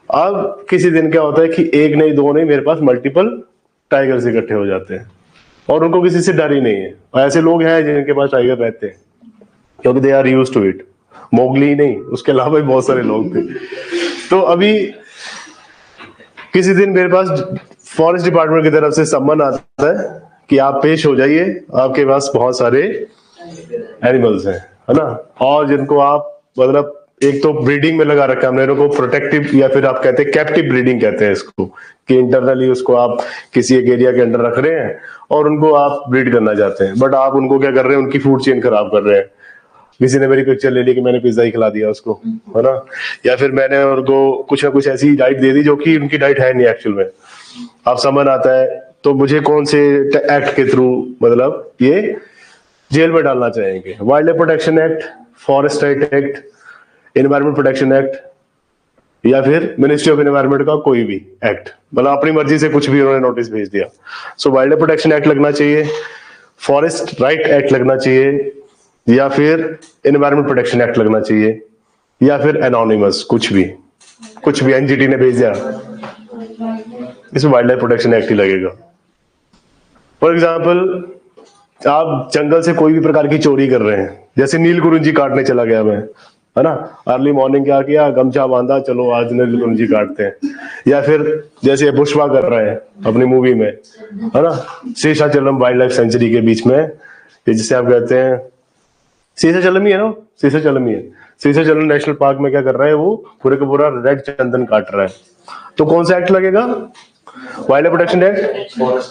अब किसी दिन क्या होता है कि एक नहीं, दो नहीं, मेरे पास मल्टीपल टाइगर्स इकट्ठे हो जाते हैं, और उनको किसी से डर ही नहीं है. ऐसे लोग हैं जिनके पास टाइगर रहते हैं क्योंकि they are used to it. Mowgli ही नहीं, उसके अलावा भी बहुत सारे लोग थे. तो अभी किसी दिन मेरे पास फॉरेस्ट डिपार्टमेंट की तरफ से सम्मन आता है कि आप पेश हो जाइए, आपके पास बहुत सारे एनिमल्स हैं, है ना, और जिनको आप मतलब एक तो ब्रीडिंग में लगा रखा है हमने को, प्रोटेक्टिव, या फिर आप कहते हैं कैप्टिव ब्रीडिंग कहते हैं इसको, कि इंटरनली उसको आप किसी एक एरिया के अंदर रख रहे हैं और उनको आप ब्रीड करना चाहते हैं, बट आप उनको क्या कर रहे हैं, उनकी फूड चेन खराब कर रहे हैं. किसी ने मेरी पिक्चर ले ली कि मैंने पिज्जा ही खिला दिया उसको, है ना, या फिर मैंने उनको कुछ ना कुछ ऐसी डाइट दे दी जो कि उनकी डाइट है नहीं एक्चुअल में. अब समन आता है तो मुझे कौन से एक्ट के थ्रू मतलब ये जेल में डालना चाहेंगे? Wild life protection act, forest right act, environment protection act, या फिर मिनिस्ट्री ऑफ एनवायरमेंट का कोई भी एक्ट, मतलब अपनी मर्जी से कुछ भी उन्होंने नोटिस भेज दिया. सो वाइल्ड लाइफ प्रोटेक्शन एक्ट लगना चाहिए, फॉरेस्ट राइट एक्ट लगना चाहिए, या फिर एनवायरमेंट प्रोटेक्शन एक्ट लगना चाहिए, या फिर एनोनिमस कुछ भी एनजीटी ने भेज दिया, इसमें वाइल्ड लाइफ प्रोटेक्शन एक्ट ही लगेगा. फॉर एग्जाम्पल, आप जंगल से कोई भी प्रकार की चोरी कर रहे हैं, जैसे नीलकुरिंजी काटने चला गया मैं, है ना, अर्ली मॉर्निंग क्या किया, गमछा बांधा, चलो आज नीलकुरिंजी काटते हैं. या फिर जैसे पुष्पा कर रहे हैं अपनी मूवी में, है ना, शेषाचलम वाइल्ड लाइफ सेंचुरी के बीच में, जिसे आप कहते हैं शेषाचलम ही है ना, शेषाचलम ही है. शेषाचलम नेशनल पार्क में क्या कर रहा है, वो पूरे का पूरा रेड चंदन काट रहा है. तो कौन सा एक्ट लगेगा? Wild life protection act,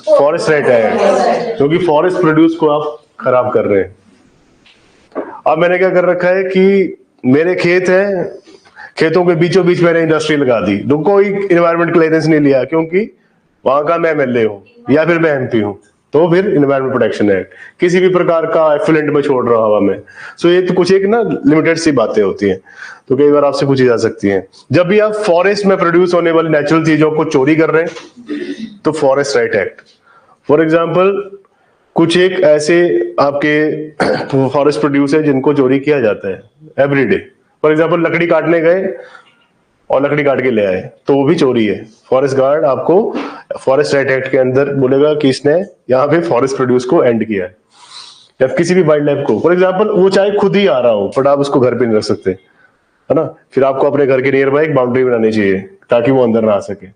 forest right act, क्योंकि फॉरेस्ट प्रोड्यूस को आप खराब कर रहे हैं. अब मैंने क्या कर रखा है कि मेरे खेत हैं, खेतों के बीचों बीच मैंने इंडस्ट्री लगा दी, तो कोई इन्वायरमेंट क्लियरेंस नहीं लिया क्योंकि वहां का मैं एमएलए हूं या फिर मैं एमपी हूं, तो फिर इन्वायरमेंट प्रोटेक्शन एक्ट. किसी भी प्रकार का एफिलेंट में छोड़ रहा हवा में. सो ये तो कुछ एक ना लिमिटेड सी बातें होती हैं, तो कई बार आपसे पूछी जा सकती हैं. जब भी आप फॉरेस्ट में प्रोड्यूस होने वाली नेचुरल चीजों को चोरी कर रहे हैं तो forest right act. For example, कुछ एक ऐसे आपके फॉरेस्ट प्रोड्यूस है जिनको चोरी किया जाता है एवरीडे. फॉर एग्जाम्पल, लकड़ी काटने गए और लकड़ी काट के ले आए, तो वो भी चोरी है. फॉरेस्ट गार्ड आपको फॉरेस्ट राइट एक्ट के अंदर बोलेगा कि इसने यहाँ पे फॉरेस्ट प्रोड्यूस को एंड किया है. या किसी भी वाइल्ड लाइफ को, फॉर एग्जाम्पल, वो चाहे खुद ही आ रहा हो बट आप उसको घर पे नहीं रख सकते, है ना. फिर आपको अपने घर के नियर बाय एक बाउंड्री बनानी चाहिए ताकि वो अंदर ना आ सके,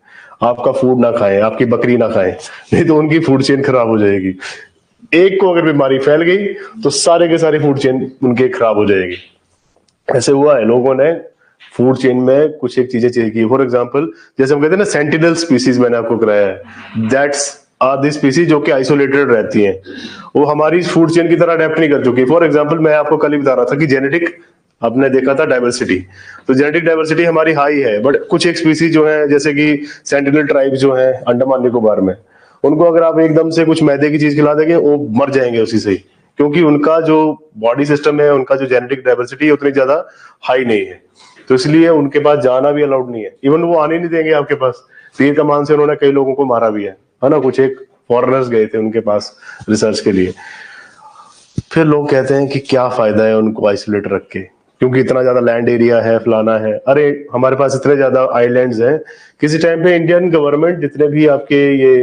आपका फूड ना खाए, आपकी बकरी ना खाए, नहीं तो उनकी फूड चेन खराब हो जाएगी. एक को अगर बीमारी फैल गई तो सारे के सारे फूड चेन उनके खराब हो जाएगी. ऐसे हुआ है, लोगों ने फूड चेन में कुछ एक चीजें चेंज की. फॉर एग्जांपल, जैसे हम कहते हैं ना सेंटिनल स्पीसीज, मैंने आपको कराया है, दैट्स आदि स्पीसीज जो कि आइसोलेटेड रहती हैं, वो हमारी फूड चेन की तरह अडेप्ट नहीं कर चुकी। फॉर एग्जांपल मैं आपको कल ही बता रहा था कि जेनेटिक आपने देखा था डाइवर्सिटी, तो जेनेटिक डाइवर्सिटी हमारी हाई है, बट कुछ एक स्पीसीज जो है जैसे कि सेंटिनल ट्राइब जो है अंडमान निकोबार में, उनको अगर आप एकदम से कुछ मैदे की चीज खिला देंगे वो मर जाएंगे उसी से ही, क्योंकि उनका जो बॉडी सिस्टम है, उनका जो जेनेटिक डाइवर्सिटी है उतनी ज्यादा हाई नहीं है, तो इसलिए उनके पास जाना भी अलाउड नहीं है। इवन वो आने नहीं देंगे आपके पास। तीर कमान से उन्होंने कई लोगों को मारा भी है ना। कुछ एक फॉरेनर्स गए थे उनके पास रिसर्च के लिए। फिर लोग कहते हैं कि क्या फायदा है उनको आइसोलेट रख के, क्योंकि इतना ज्यादा लैंड एरिया है, फलाना है। अरे हमारे पास इतने ज्यादा आइलैंड्स हैं, किसी टाइम पे इंडियन गवर्नमेंट जितने भी आपके ये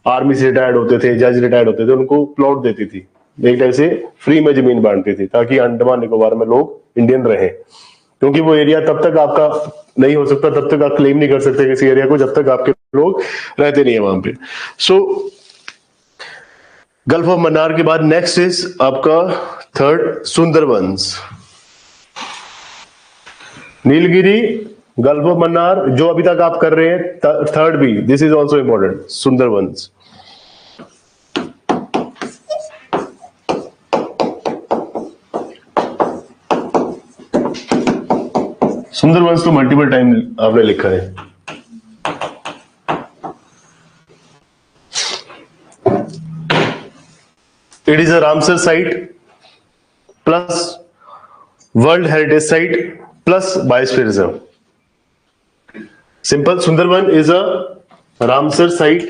आर्मी से रिटायर्ड होते थे, जज रिटायर्ड होते थे, उनको प्लॉट देती थी, एक टाइप से फ्री में जमीन बांटती थी, ताकि अंडमान निकोबार में लोग इंडियन रहे, क्योंकि वो एरिया तब तक आपका नहीं हो सकता, तब तक आप क्लेम नहीं कर सकते किसी एरिया को, जब तक आपके लोग रहते नहीं है वहां पे। सो गल्फ ऑफ मन्नार के बाद नेक्स्ट इज आपका third Sundarbans. Nilgiri, gulf of Mannar, जो अभी तक आप कर रहे हैं, थर्ड भी, this is also important, Sundarbans. Sundarbans तो मल्टीपल टाइम आपने लिखा है। It is a Ramsar site plus world heritage site plus biosphere reserve. Simple, Sundarban is a Ramsar site,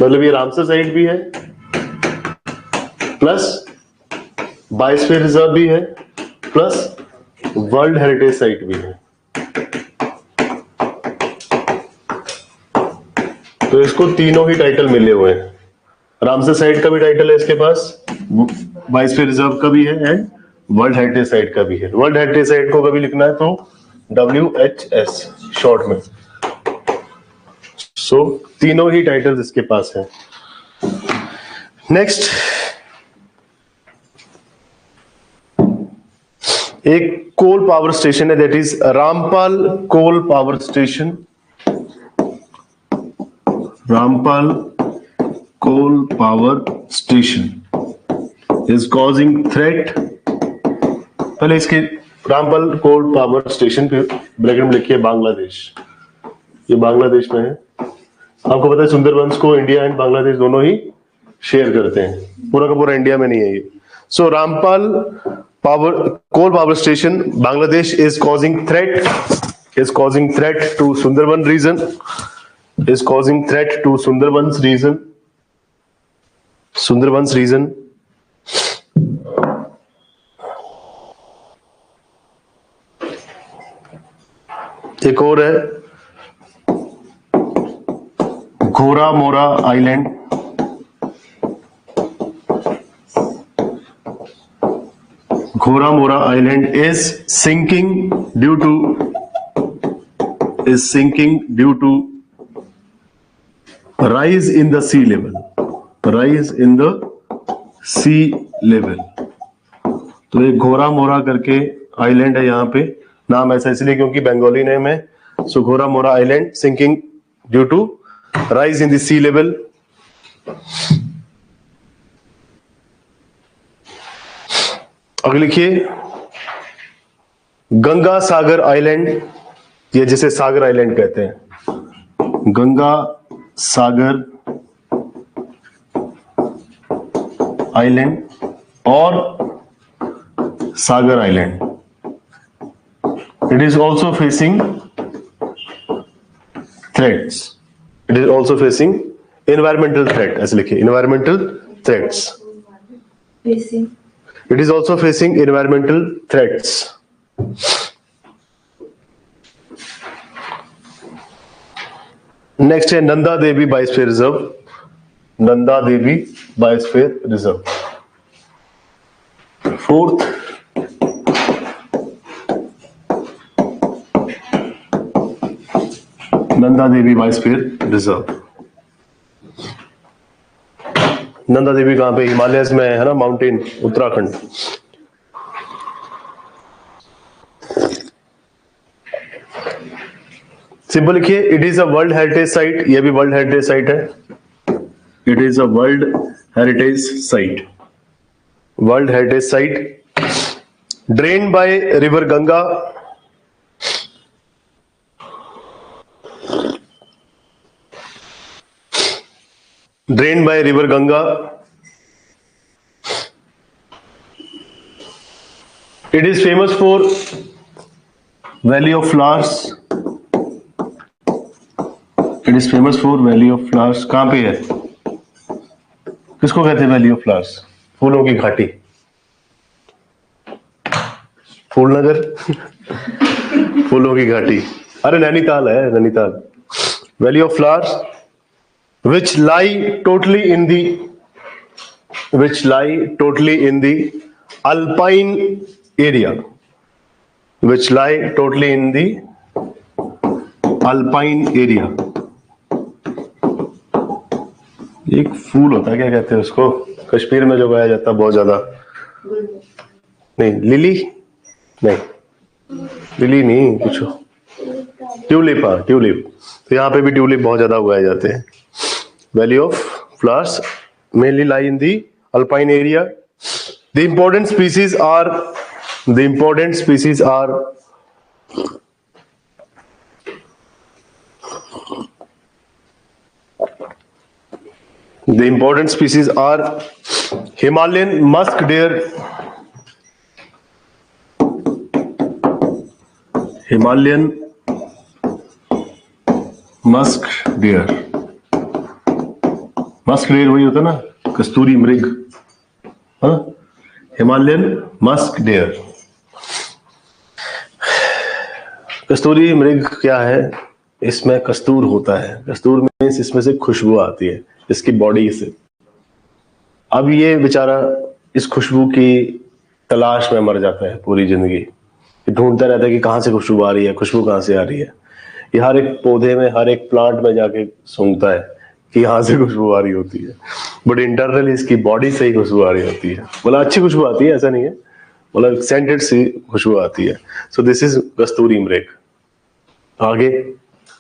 मतलब ये रामसर साइट भी है प्लस बायोस्फीयर रिजर्व भी है प्लस वर्ल्ड हेरिटेज साइट भी है। तो इसको तीनों ही टाइटल मिले हुए हैं। रामसर साइट का भी टाइटल है इसके पास, बायोस्फीयर रिजर्व का भी है एंड वर्ल्ड हेरिटेज साइट का भी है। वर्ल्ड हेरिटेज साइट को कभी लिखना है तो WHS शॉर्ट में। सो तीनों ही टाइटल्स इसके पास है। नेक्स्ट, एक कोल पावर स्टेशन है, that is Rampal coal power station. Rampal coal power station is causing threat. पहले इसके रामपाल कोल पावर स्टेशन पे ब्रैकेट में लिखिए बांग्लादेश, ये बांग्लादेश में है। आपको पता है सुंदरबंस को इंडिया एंड बांग्लादेश दोनों ही शेयर करते हैं, पूरा का पूरा इंडिया में नहीं है ये। So Rampal power coal power station Bangladesh is causing threat to Sundarban region, is causing threat to Sundarban's region, Sundarban's region। एक और है घोरा मोरा आइलैंड। घोरा मोरा island is sinking due to rise in the sea level, rise in the sea level। तो एक घोरा मोरा करके आइलैंड है, यहाँ पे नाम ऐसा इसलिए क्योंकि बंगाली नेम है। सो घोरा मोरा island sinking due to rise in the sea level। अगर लिखिए गंगा सागर आइलैंड, ये जिसे सागर आइलैंड कहते हैं, गंगा सागर आइलैंड और Sagar island. It is also facing threats, it is also facing environmental threat, ऐसे लिखिए environmental threats. It is also facing environmental threats। Next है Nanda Devi biosphere reserve, Nanda Devi biosphere reserve. Fourth, Nanda Devi biosphere reserve. Nanda Devi कहां पे? हिमालयस में है ना, माउंटेन, उत्तराखंड। सिंपल लिखिए it is a world heritage site, ये भी वर्ल्ड हेरिटेज साइट है। It is a World Heritage Site. World Heritage Site. Drained by River Ganga. Drained by River Ganga. It is famous for Valley of Flowers. It is famous for Valley of Flowers. कहाँ पे है? किसको कहते हैं Valley of Flowers? फूलों की घाटी, फूलनगर, फूलों की घाटी। अरे नैनीताल है, Nainital. Valley of Flowers, which lie totally in the alpine area. Which lie totally in the alpine area. एक फूल होता है, क्या कहते हैं उसको, कश्मीर में जो उगाया जाता है बहुत ज्यादा। नहीं, लिली नहीं, लिली नहीं, कुछ ट्यूलिप। हाँ, ट्यूलिप। तो यहाँ पे भी ट्यूलिप बहुत ज्यादा उगाए जाते हैं। Valley of Flowers mainly lie in the alpine area. The important species are Himalayan musk deer, Himalayan musk deer। Musk deer वही होता है ना, कस्तूरी मृग। हाँ, हिमालयन मस्क डेयर। कस्तूरी मृग क्या है? इसमें कस्तूर होता है। कस्तूर मीन्स इसमें से खुशबू आती है इसकी बॉडी से। अब ये बेचारा इस खुशबू की तलाश में मर जाता है पूरी जिंदगी। ढूंढता रहता है कि कहाँ से खुशबू आ रही है, खुशबू कहाँ से आ रही है। ये हर एक पौधे में, हर एक प्लांट में जाके सूंघता है कि यहाँ से खुशबू आ रही होती है, बट इंटरनली इसकी बॉडी से ही खुशबू आ रही होती है। मतलब अच्छी खुशबू आती है, ऐसा नहीं है, मतलब सेंटेड सी खुशबू आती है। सो दिस इज कस्तूरी मृग। आगे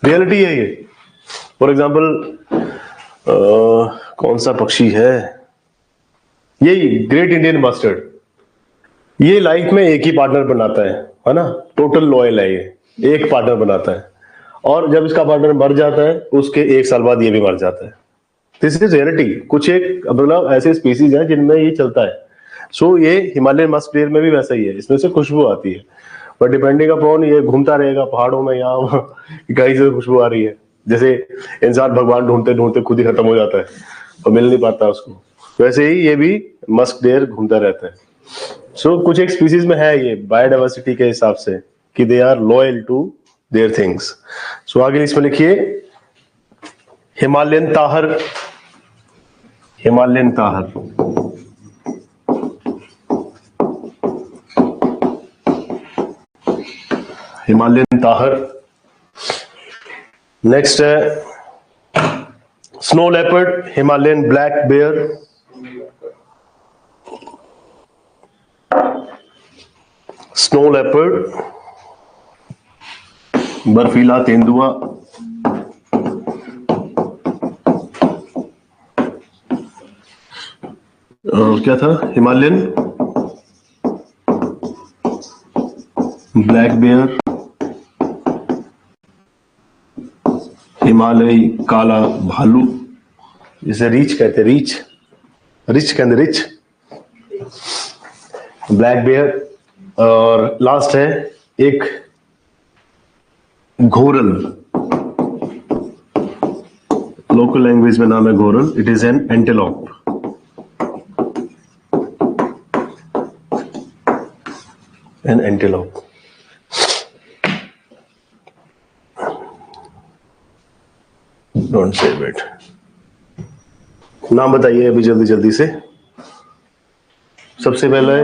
रियलिटी है ये। फॉर एग्जाम्पल कौन सा पक्षी है, यही ग्रेट इंडियन मस्टर्ड। ये लाइफ में एक ही पार्टनर बनाता है ना, टोटल लॉयल है ये, एक पार्टनर बनाता है। और जब इसका पार्टनर मर जाता है उसके 1 साल बाद ये भी मर जाता है। This is reality. कुछ एक मतलब ऐसे स्पीसीज हैं जिनमें ये चलता है। सो ये हिमालयन मस्क डेयर में भी वैसा ही है, इसमें से खुशबू आती है, बट डिपेंडिंग अपॉन ये घूमता रहेगा पहाड़ों में, यहाँ कहीं से खुशबू आ रही है। जैसे इंसान भगवान ढूंढते ढूंढते खुद ही खत्म हो जाता है और मिल नहीं पाता उसको, वैसे ही ये भी मस्क डेयर घूमता रहता है। सो कुछ एक स्पीसीज में है ये बायोडाइवर्सिटी के हिसाब से कि they are loyal to their things. So आगे इसमें लिखिए Himalayan tahr. Himalayan tahr, Himalayan tahr. Next है snow leopard, Himalayan black bear. Snow leopard, बर्फीला तेंदुआ। क्या था? हिमालयन ब्लैक बेयर, हिमालयी काला भालू, जिसे रीछ कहते हैं, रीछ, रिच कहते, रिच, ब्लैक बेयर। और लास्ट है एक घोरल, लोकल लैंग्वेज में नाम है घोरल। It is an antelope. An antelope. Don't save it. नाम बताइए अभी जल्दी जल्दी से। सबसे पहले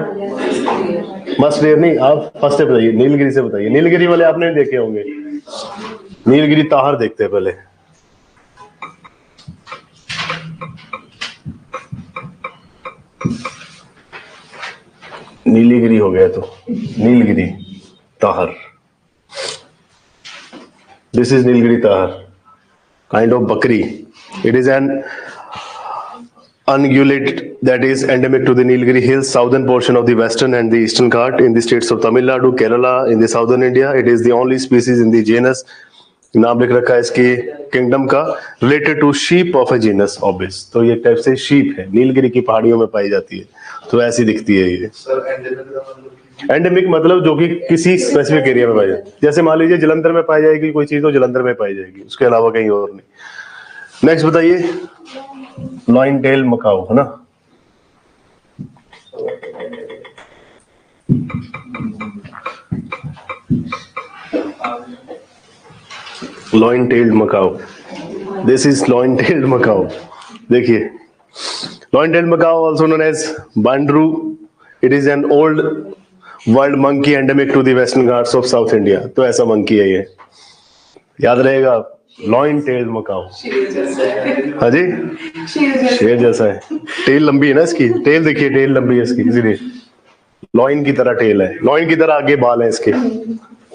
मस्ट डेयर नहीं, आप फर्स्ट से बताइए, नीलगिरी से बताइए। नीलगिरी वाले आपने देखे होंगे, नीलगिरी ताहर देखते हैं पहले। नीलगिरी हो गया तो Nilgiri tahr. This is Nilgiri tahr, kind of बकरी। It is an ungulate that is endemic to the Nilgiri Hills, southern portion of the western and the eastern Ghat in the states of Tamil Nadu, Kerala, in the southern India. It is the only species in the genus, नाम लिख रखा है इसके kingdom का, related to sheep of a genus ovis. तो ये type से sheep है, नीलगिरी की पहाड़ियों में पाई जाती है, तो ऐसी दिखती है ये। एंडेमिक मतलब जो कि किसी स्पेसिफिक एरिया में पाई जाए, जैसे मान लीजिए जलंधर में पाई जाएगी कोई चीज तो जलंधर में पाई जाएगी, उसके अलावा कहीं और नहीं। नेक्स्ट बताइए, लॉइन टेल मकाओ है ना। Lion tailed macaque, this is lion tailed macaque. देखिए, lion tailed macaque also known as wanderoo, it is an old world monkey endemic to the western Ghats of south India. तो ऐसा monkey है ये, याद रहेगा, lion tailed Macau. हाँ जी, शेर जैसा है, टेल लंबी है ना इसकी, टेल देखिए, टेल लंबी है इसकी, इसीलिए लॉइन की तरह टेल है, लॉइन की तरह आगे बाल है इसके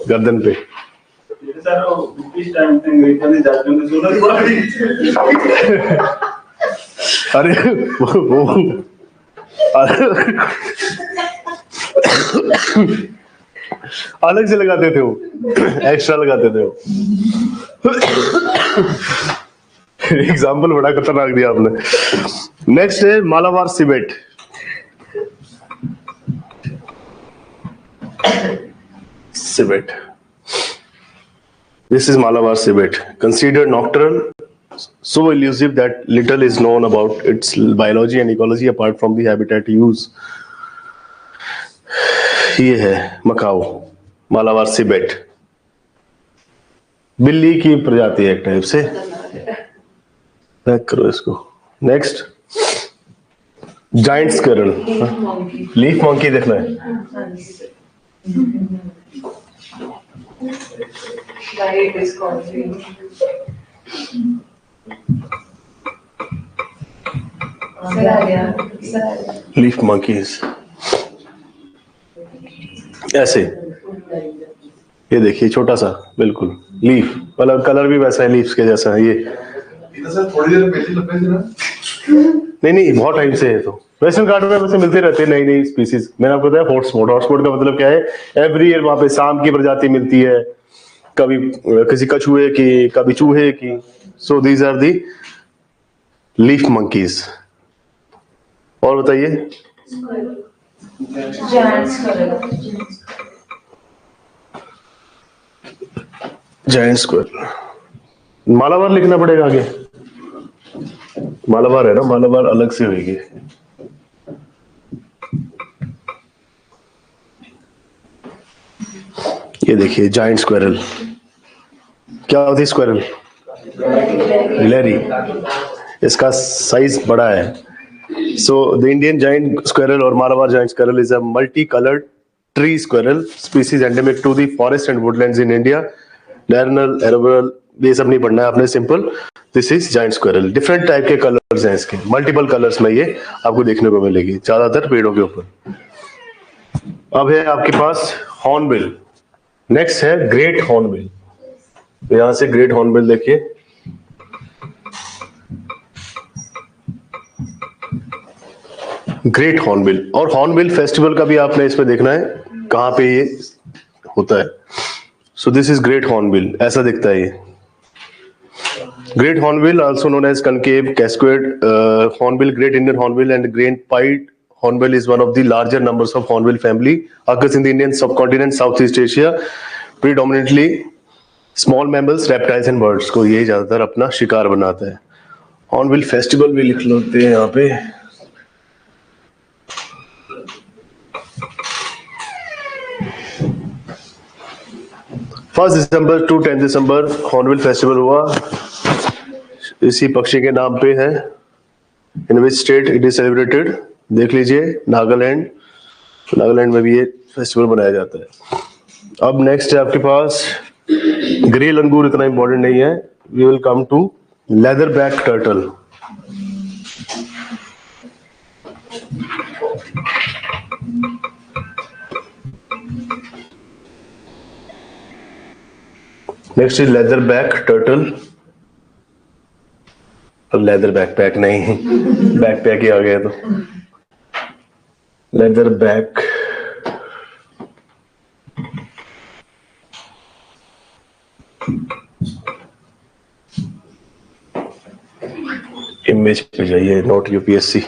गर्दन पे। अरे वो अलग से लगाते थे, वो एक्स्ट्रा लगाते थे वो। एग्जाम्पल बड़ा खतरनाक दिया आपने। नेक्स्ट है Malabar civet. Civet. This is Malabar civet, considered nocturnal, so elusive that little is known about its biology and ecology apart from the habitat use. ये है मकाओ, मालाबार सिबेट, बिल्ली की प्रजाति है एक टाइप से। पैक करो इसको। Next, giant squirrel, leaf monkey देखना है। लीफ मंकीज ऐसे, ये देखिए छोटा सा बिल्कुल लीफ, कलर भी वैसा है लीफ के जैसा है ये। थोड़ी देर पहले नहीं, बहुत टाइम से है। तो वेस्टर्न घाट में वैसे मिलते रहते हैं नई नई स्पीसीज। मैंने आपको बताया हॉटस्पॉट, हॉटस्पॉट का मतलब क्या है, एवरी ईयर वहां पे सांप की प्रजाति मिलती है, कभी किसी कछुए की, कभी चूहे की। So these are the leaf monkeys. और बताइए, जायंट स्क्विरल, मालाबार लिखना पड़ेगा आगे, मालाबार है ना, मालाबार अलग से होगी। ये देखिए जायंट स्क्विरल, क्या होती है स्क्विरल? लेरी, इसका साइज बड़ा है। So the Indian giant squirrel और Malabar giant squirrel is a multi coloured tree squirrel species endemic to the forest and woodlands in India. Diurnal, arboreal, ये सब नहीं पढ़ना है आपने, सिंपल। This is giant squirrel. Different type के कलर्स हैं इसके, मल्टीपल कलर्स में ये आपको देखने को मिलेगी, ज्यादातर पेड़ों के ऊपर। अब है आपके पास हॉर्नबिल। नेक्स्ट है ग्रेट हॉर्नबिल। तो यहां से ग्रेट हॉर्नबिल देखिए, ग्रेट हॉर्नबिल। और हॉर्नबिल फेस्टिवल का भी आपने इसमें देखना है कहां पे ये होता है। So this is great hornbill, ऐसा दिखता है ये। Great hornbill also known as concave, casqued hornbill, great Indian hornbill and great pied hornbill is one of the larger numbers of hornbill family, occurs in the Indian subcontinent, Southeast Asia, predominantly small mammals, reptiles and birds को ये ज्यादातर अपना शिकार बनाता है। Hornbill festival भी लिख लेते हैं यहाँ पे। First December to 10 December hornbill festival हुआ, इसी पक्षी के नाम पे है। In which state it is celebrated? देख लीजिए, नागालैंड, नागालैंड में भी ये फेस्टिवल मनाया जाता है। अब नेक्स्ट है आपके पास ग्रे लंगूर, इतना इंपॉर्टेंट नहीं है। We will come to leather back turtle. Next is leather back turtle. Leather backpack नहीं, बैकपैक ही आ गया तो लेदर बैक। इमेज पे जाइए, नोट यूपीएससी।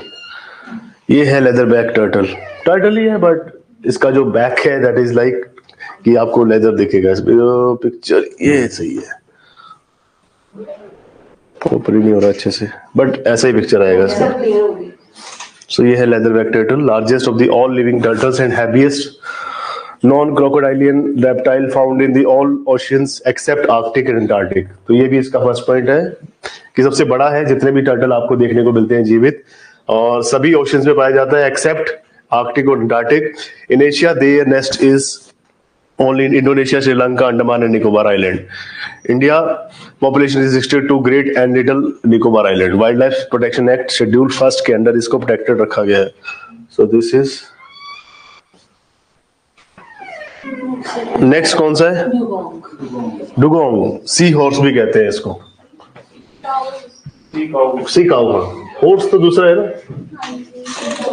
ये है लेदर बैक टर्टल, टर्टल ही है बट इसका जो बैक है दैट इज लाइक कि आपको लेदर दिखेगा। इस पिक्चर ये सही है, ऊपर ही नहीं हो रहा अच्छे से बट ऐसा ही पिक्चर आएगा इसका। सो ये है leather back turtle, largest of the all living turtles and heaviest non crocodilian reptile found in the all oceans except Arctic and Antarctic. तो ये भी इसका फर्स्ट पॉइंट है कि सबसे बड़ा है जितने भी टर्टल आपको देखने को मिलते हैं जीवित, और सभी ओशियंस में पाया जाता है एक्सेप्ट आर्कटिक और Antarctic. In Asia their nest is only in Indonesia, Sri Lanka, Andaman and Nicobar Island. India population is restricted to Great and Little Nicobar Island. Wildlife protection act schedule 1 के अंडर इसको प्रोटेक्टेड रखा गया है। सो दिस इज नेक्स्ट कौन सा है? Dugong, sea horse भी कहते हैं इसको। सी काऊ, हॉर्स तो दूसरा है ना,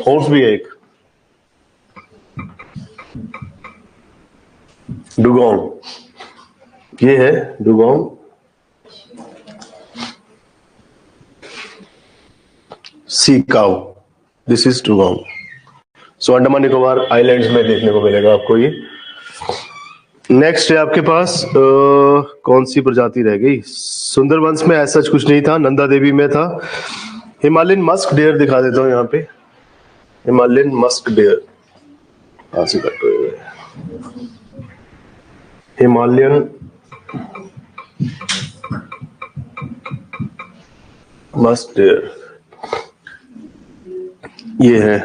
हॉर्स भी है एक। डुगोंग, ये है dugong. Sea cow, this is dugong. So Andaman Nicobar islands में देखने को मिलेगा आपको ये। नेक्स्ट है आपके पास कौन सी प्रजाति रह गई? सुंदरबंस में ऐसा कुछ नहीं था, नंदा देवी में था। हिमालयन मस्क डेयर दिखा देता हूँ यहाँ पे। हिमालयन मस्क डेयर कहाँ से कट हुए हैं? हिमालयन मस्क डेयर ये है,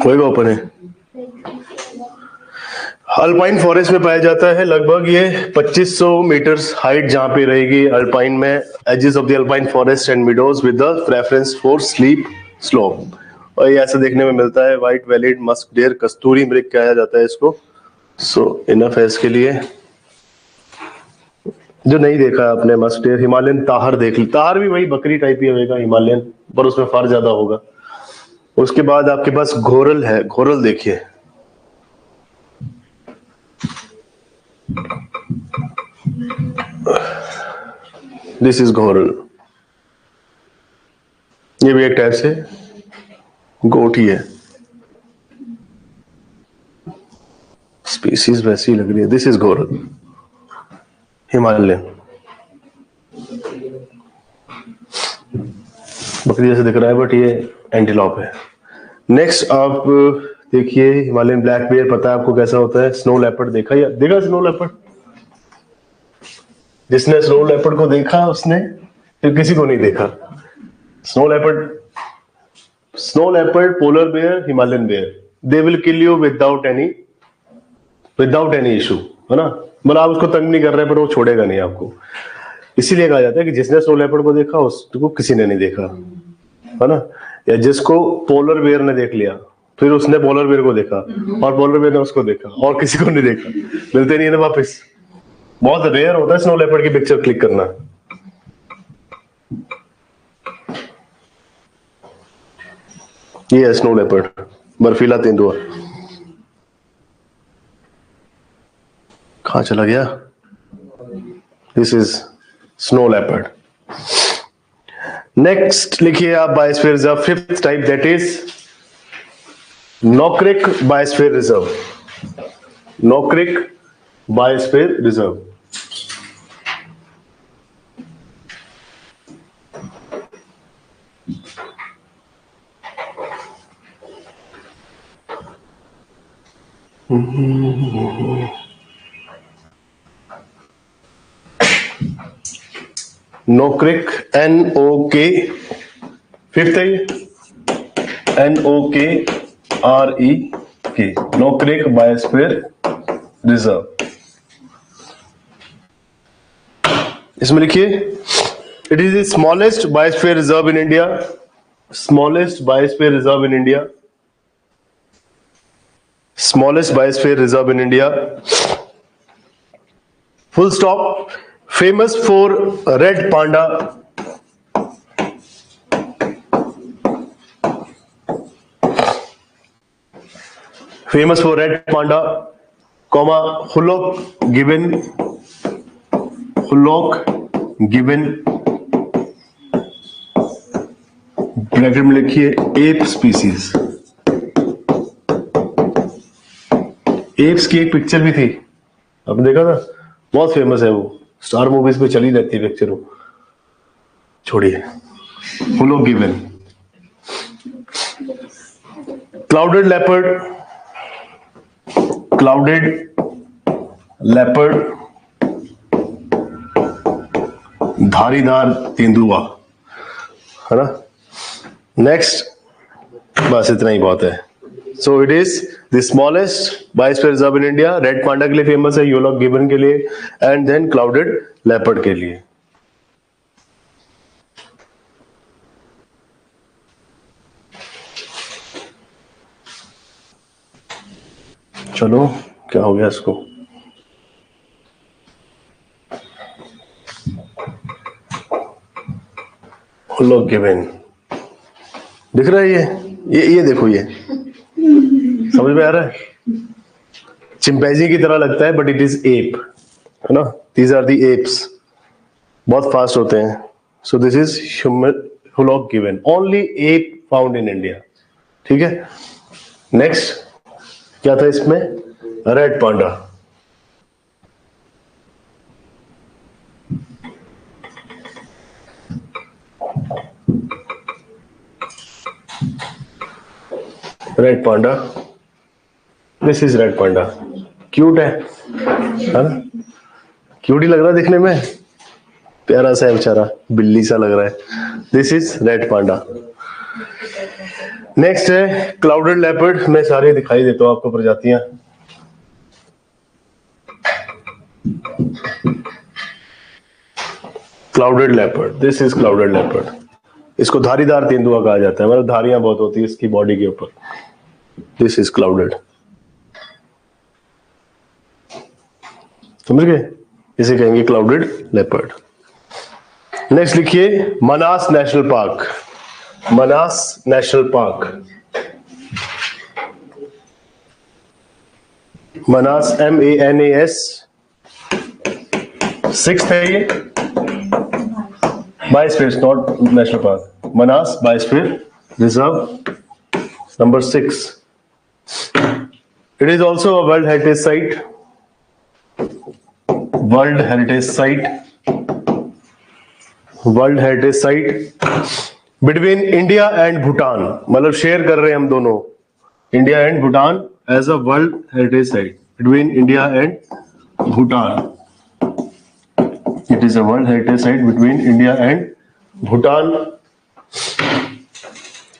होएगा ओपन है। अल्पाइन फॉरेस्ट में पाया जाता है, लगभग ये 2500 मीटर्स हाइट जहां पे रहेगी अल्पाइन में, edges of the alpine forest and meadows with the preference for sleep slope. और ये ऐसा देखने में मिलता है। व्हाइट वैलिड मस्क डेयर, कस्तूरी मृग कहा जाता है इसको। सो इनफ है इसके लिए। जो नहीं देखा है आपने मस्क डेयर, हिमालयन ताहर देख ली। ताहर भी वही बकरी टाइप ही होगा हिमालयन, पर उसमें फर ज्यादा होगा। उसके बाद आपके पास घोरल है, घोरल देखिए। दिस इज घोरल, ये भी एक टाइप से गोट ही है, स्पीसीज वैसी लग रही है। दिस इज घोरल हिमालयन, बकरी जैसे दिख रहा है बट ये एंटीलॉप है। नेक्स्ट आप देखिए हिमालयन ब्लैक बेयर, पता है आपको कैसा होता है। स्नो लेपर्ड देखा या देखा स्नो लेपर्ड? जिसने स्नो लेपर्ड को देखा उसने, फिर किसी को नहीं देखा। Snow leopard, polar bear, Himalayan bear, they will kill you without any issue, है ना। मतलब आप उसको तंग नहीं कर रहे पर वो छोड़ेगा नहीं आपको। इसीलिए कहा जाता है कि जिसने स्नो लेपर्ड को देखा उसको किसी ने नहीं देखा, है ना। या जिसको पोलर बेयर ने देख लिया फिर उसने पोलर बेयर को देखा, और पोलर बेयर ने उसको देखा, और किसी को नहीं देखा। मिलते नहीं है ना वापस। बहुत रेयर होता है स्नो लेपर्ड की पिक्चर क्लिक करना। ये है स्नो लेपर्ड, बर्फीला तेंदुआ। कहां चला गया? This is snow leopard. Next लिखिए आप biosphere reserve, fifth type, that is Nokrek biosphere reserve. Nokrek biosphere reserve. Nokrek, NOK, fifth है ये, NOKREK, नोक्रेक बायोस्फीयर रिजर्व। इसमें लिखिए it is the smallest biosphere reserve in India. Smallest biosphere reserve in India. Smallest biosphere reserve in India, full stop. Famous for red panda, famous for red panda, comma hoolock given, hoolock given, bracket में लिखिए app species. Apps की एक picture भी थी, आपने देखा था, बहुत फेमस है वो, स्टार मूवीज पे चली रहती है पिक्चर वो, छोड़िए। Hoolock given, clouded leopard, clouded leopard, धारीदार तेंदुआ, है ना। नेक्स्ट, बस इतना ही बहुत है। सो it is the smallest biosphere reserve in India. Red panda के लिए फेमस है, ह्यूलॉक गिबन के लिए, एंड देन क्लाउडेड लेपर्ड के लिए। चलो, क्या हो गया इसको, ह्यूलॉक गिबन दिख रहा है, ये देखो, ये समझ में आ रहा है, चिंपैंजी की तरह लगता है बट इट इज एप, है ना। दीज आर दी एप्स, बहुत फास्ट होते हैं। So this is hoolock gibbon, only ape found in India, ठीक है। नेक्स्ट क्या था इसमें, red panda. Red panda, this is red panda, cute है ना, क्यूट ही लग रहा है दिखने में, प्यारा सा है बेचारा, बिल्ली सा लग रहा है। This is red Panda. Next है क्लाउडेड लेपर्ड, मैं सारे दिखाई देता हूं आपको प्रजातियां। Clouded leopard, this is clouded leopard, इसको धारीदार तेंदुआ कहा जाता है, मतलब धारियां बहुत होती है इसकी बॉडी के ऊपर। दिस इज क्लाउडेड, समझ गए, इसे कहेंगे क्लाउडेड लेपर्ड। नेक्स्ट लिखिए Manas National park, Manas National park, Manas MANAS, 6th है ये, biosphere not national park, Manas biosphere reserve number 6। It is also a world heritage site, world heritage site, world heritage site between India and Bhutan, मतलब share कर रहे हैं हम दोनों, India and Bhutan as a world heritage site between India and Bhutan. It is a world heritage site between India and Bhutan.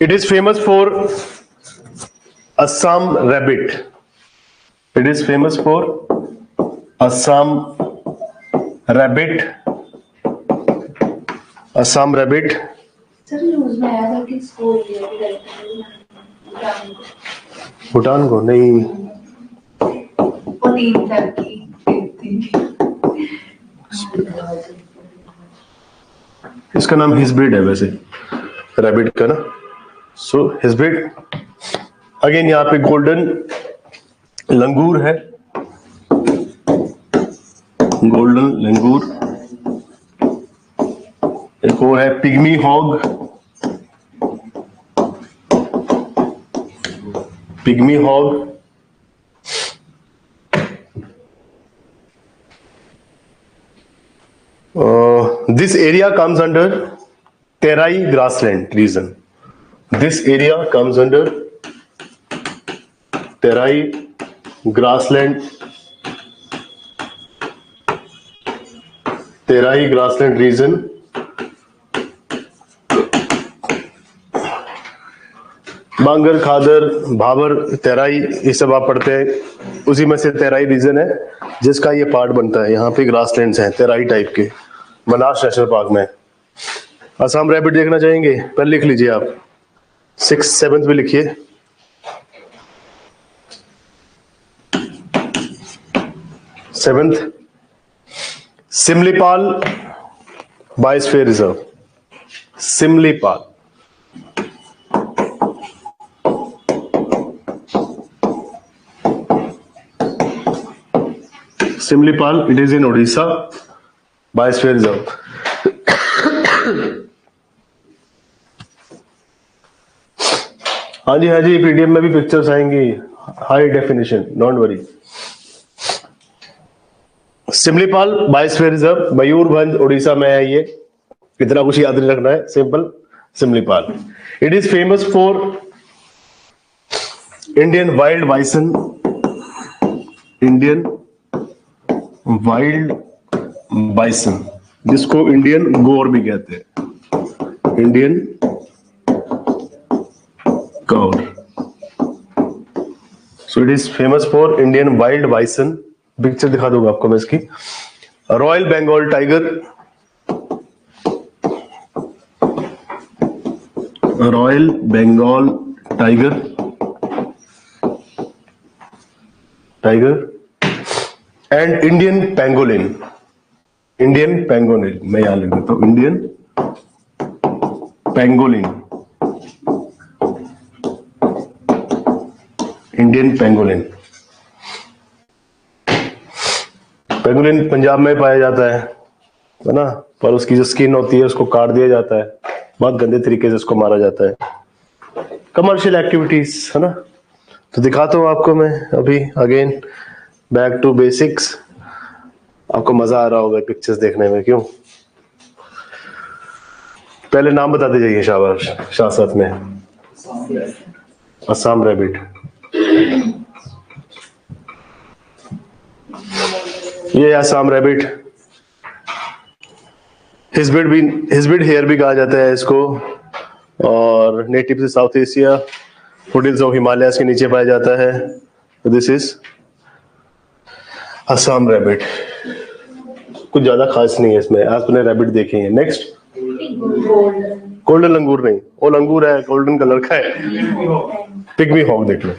It is famous for Assam rabbit. It is famous for Assam rabbit. Assam rabbit. Sir news में आया था कि इसको भूटान को नहीं, वो 3 साल की इसका नाम हिसब्रिड है वैसे, रैबिट का ना। सो हिसब्रिड, अगेन यहाँ पे गोल्डन लंगूर है, गोल्डन लंगूर। एक वो है pygmy hog, pygmy hog. This area comes under Terai grassland region. This area comes under Terai grassland, Terai grassland region. बांगर, खादर, भाबर, तेराई, ये सब आप पढ़ते हैं, उसी में से तेराई रीजन है जिसका ये पार्ट बनता है। यहाँ पे ग्रासलैंड्स हैं तेराई टाइप के, मनास नेशनल पार्क में। असम रैबिट देखना चाहेंगे, पहले लिख लीजिए आप, 6th 7th में लिखिए। Similipal biosphere reserve, Similipal. Similipal, it is in Odisha, biosphere reserve. हाँ जी, पीडीएफ में भी पिक्चर्स आएंगी, high definition, don't worry. Similipal biosphere reserve, Mayurbhanj Orissa में है ये। इतना कुछ याद नहीं रखना है, simple. Similipal, it is famous for Indian wild bison, Indian wild bison, जिसको इंडियन गौर भी कहते हैं, Indian gaur. So it is famous for Indian wild bison. Picture दिखा दूंगा आपको मैं इसकी। Royal Bengal tiger, royal Bengal tiger, and Indian pangolin, Indian pangolin, मैं यहां लिख देता हूं, Indian pangolin, Indian pangolin. Pangolin Punjab में पाया जाता है ना, पर उसकी जो स्किन होती है उसको काट दिया जाता है, बहुत गंदे तरीके से उसको मारा जाता है। कमर्शियल एक्टिविटीज है ना। तो दिखाता हूं आपको मैं अभी, अगेन बैक टू बेसिक्स। आपको मजा आ रहा होगा पिक्चर्स देखने में, क्यों? पहले नाम बताते जाइए शाबाश, शासत में। असम रैबिट, ये असम रैबिट, हिस्बिड हेयर भी कहा जाता है इसको, और नेटिव से south Asia, foothills of Himalayas के नीचे पाया जाता है। This is Assam rabbit. कुछ ज्यादा खास नहीं है इसमें, आपने रैबिट देखे हैं। नेक्स्ट, गोल्डन लंगूर नहीं, वो लंगूर है, गोल्डन कलर का है। पिग्मी हॉग देख लो,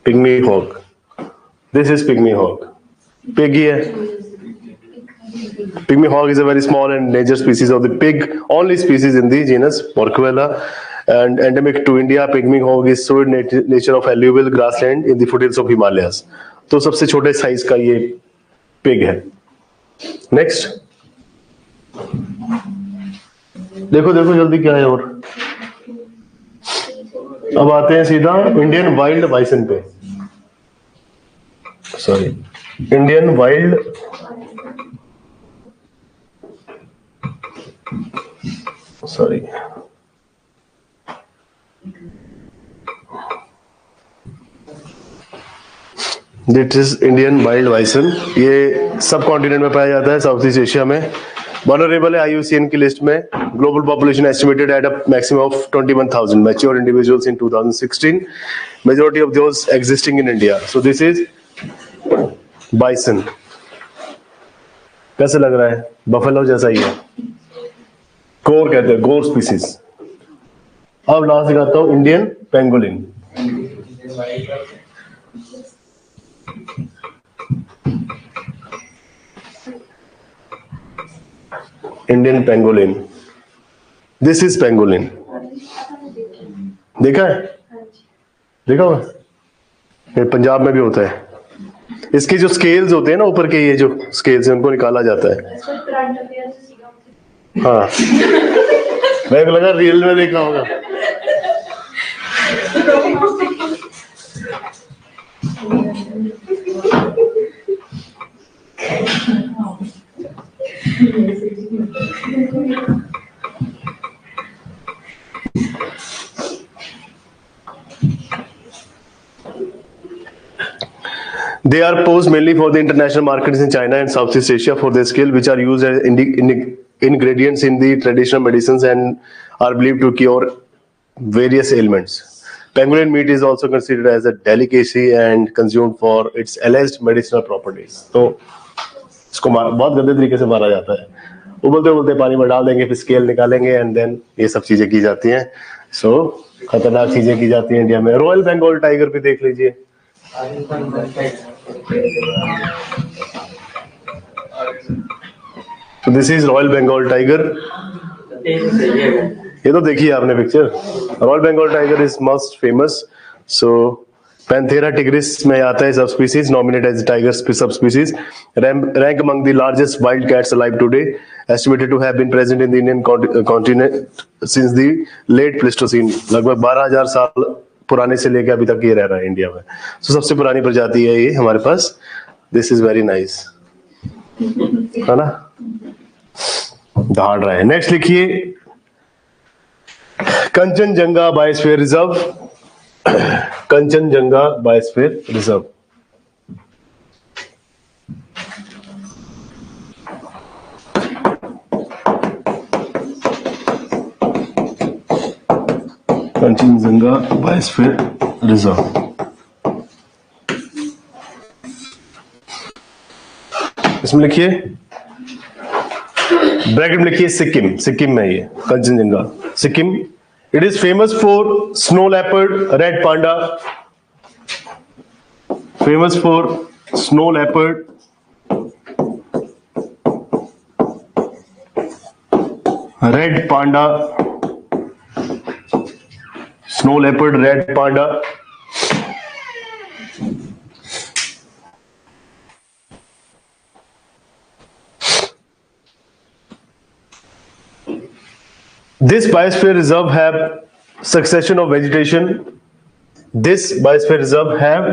pygmy hog, this is pygmy hog, pig ही है। Pygmy hog is a very small and endangered species of the pig, only species in the genus Porquella, and endemic to India. Pygmy hog is so in nature of alluvial grassland in the foothills of Himalayas. तो सबसे छोटे size का ये pig है। Next, देखो जल्दी क्या है। और अब आते हैं सीधा इंडियन वाइल्ड बाइसन पे, sorry, Indian wild this is Indian wild bison. ये सब कॉन्टिनेंट में पाया जाता है, साउथ ईस्ट एशिया में। वल्नरेबल है आईयूसीएन की लिस्ट में। Global population estimated at a maximum of 21,000 mature individuals in 2016, majority of those existing in India. So this is bison. कैसे लग रहा है? बफेलो जैसा ही है, गोर कहते हैं, गोर स्पीसीज। अब लास्ट दिखाता हूं Indian pangolin. Indian pangolin, this is pangolin. देखा है? देखा हुआ? ये पंजाब में भी होता है। इसके जो स्केल्स होते हैं ना ऊपर के, ये जो स्केल्स हैं उनको निकाला जाता है। हाँ, मेरे को लगा रियल में देखा होगा। They are posed mainly for the international markets in China and Southeast Asia for their skill, which are used as ingredients in the traditional medicines and are believed to cure various ailments. Pangolin meat is also considered as a delicacy and consumed for its alleged medicinal properties. तो इसको बहुत गंदे तरीके से मारा जाता है। उबलते उबलते पानी में डाल देंगे, फिर स्केल निकालेंगे, एंड देन ये सब चीजें की जाती हैं। सो खतरनाक चीजें की जाती हैं इंडिया में। रॉयल बंगाल टाइगर भी देख लीजिए। So this is Royal Bengal tiger. ये तो देखी है आपने picture. Royal Bengal tiger is most famous. So Panthera tigris में आता है sub species nominated as tiger sub species. Rank among the largest wild cats alive today. Estimated to have been present in the Indian continent since the late Pleistocene. लगभग 12,000 साल पुराने से लेकर अभी तक ये रह रहा है इंडिया में. सो सबसे पुरानी प्रजाति है ये हमारे पास. दिस इज वेरी नाइस, है ना. दहाड़ रहा है. नेक्स्ट लिखिए Kanchenjunga biosphere reserve. Kanchenjunga biosphere reserve. Kanchenjunga biosphere reserve. इसमें लिखिए ब्रैकेट में लिखिए सिक्किम. सिक्किम में ये Kanchenjunga Sikkim. It is famous for snow leopard, red panda. Famous for snow leopard, red panda. Snow leopard, red panda. This biosphere reserve have succession of vegetation. This biosphere reserve have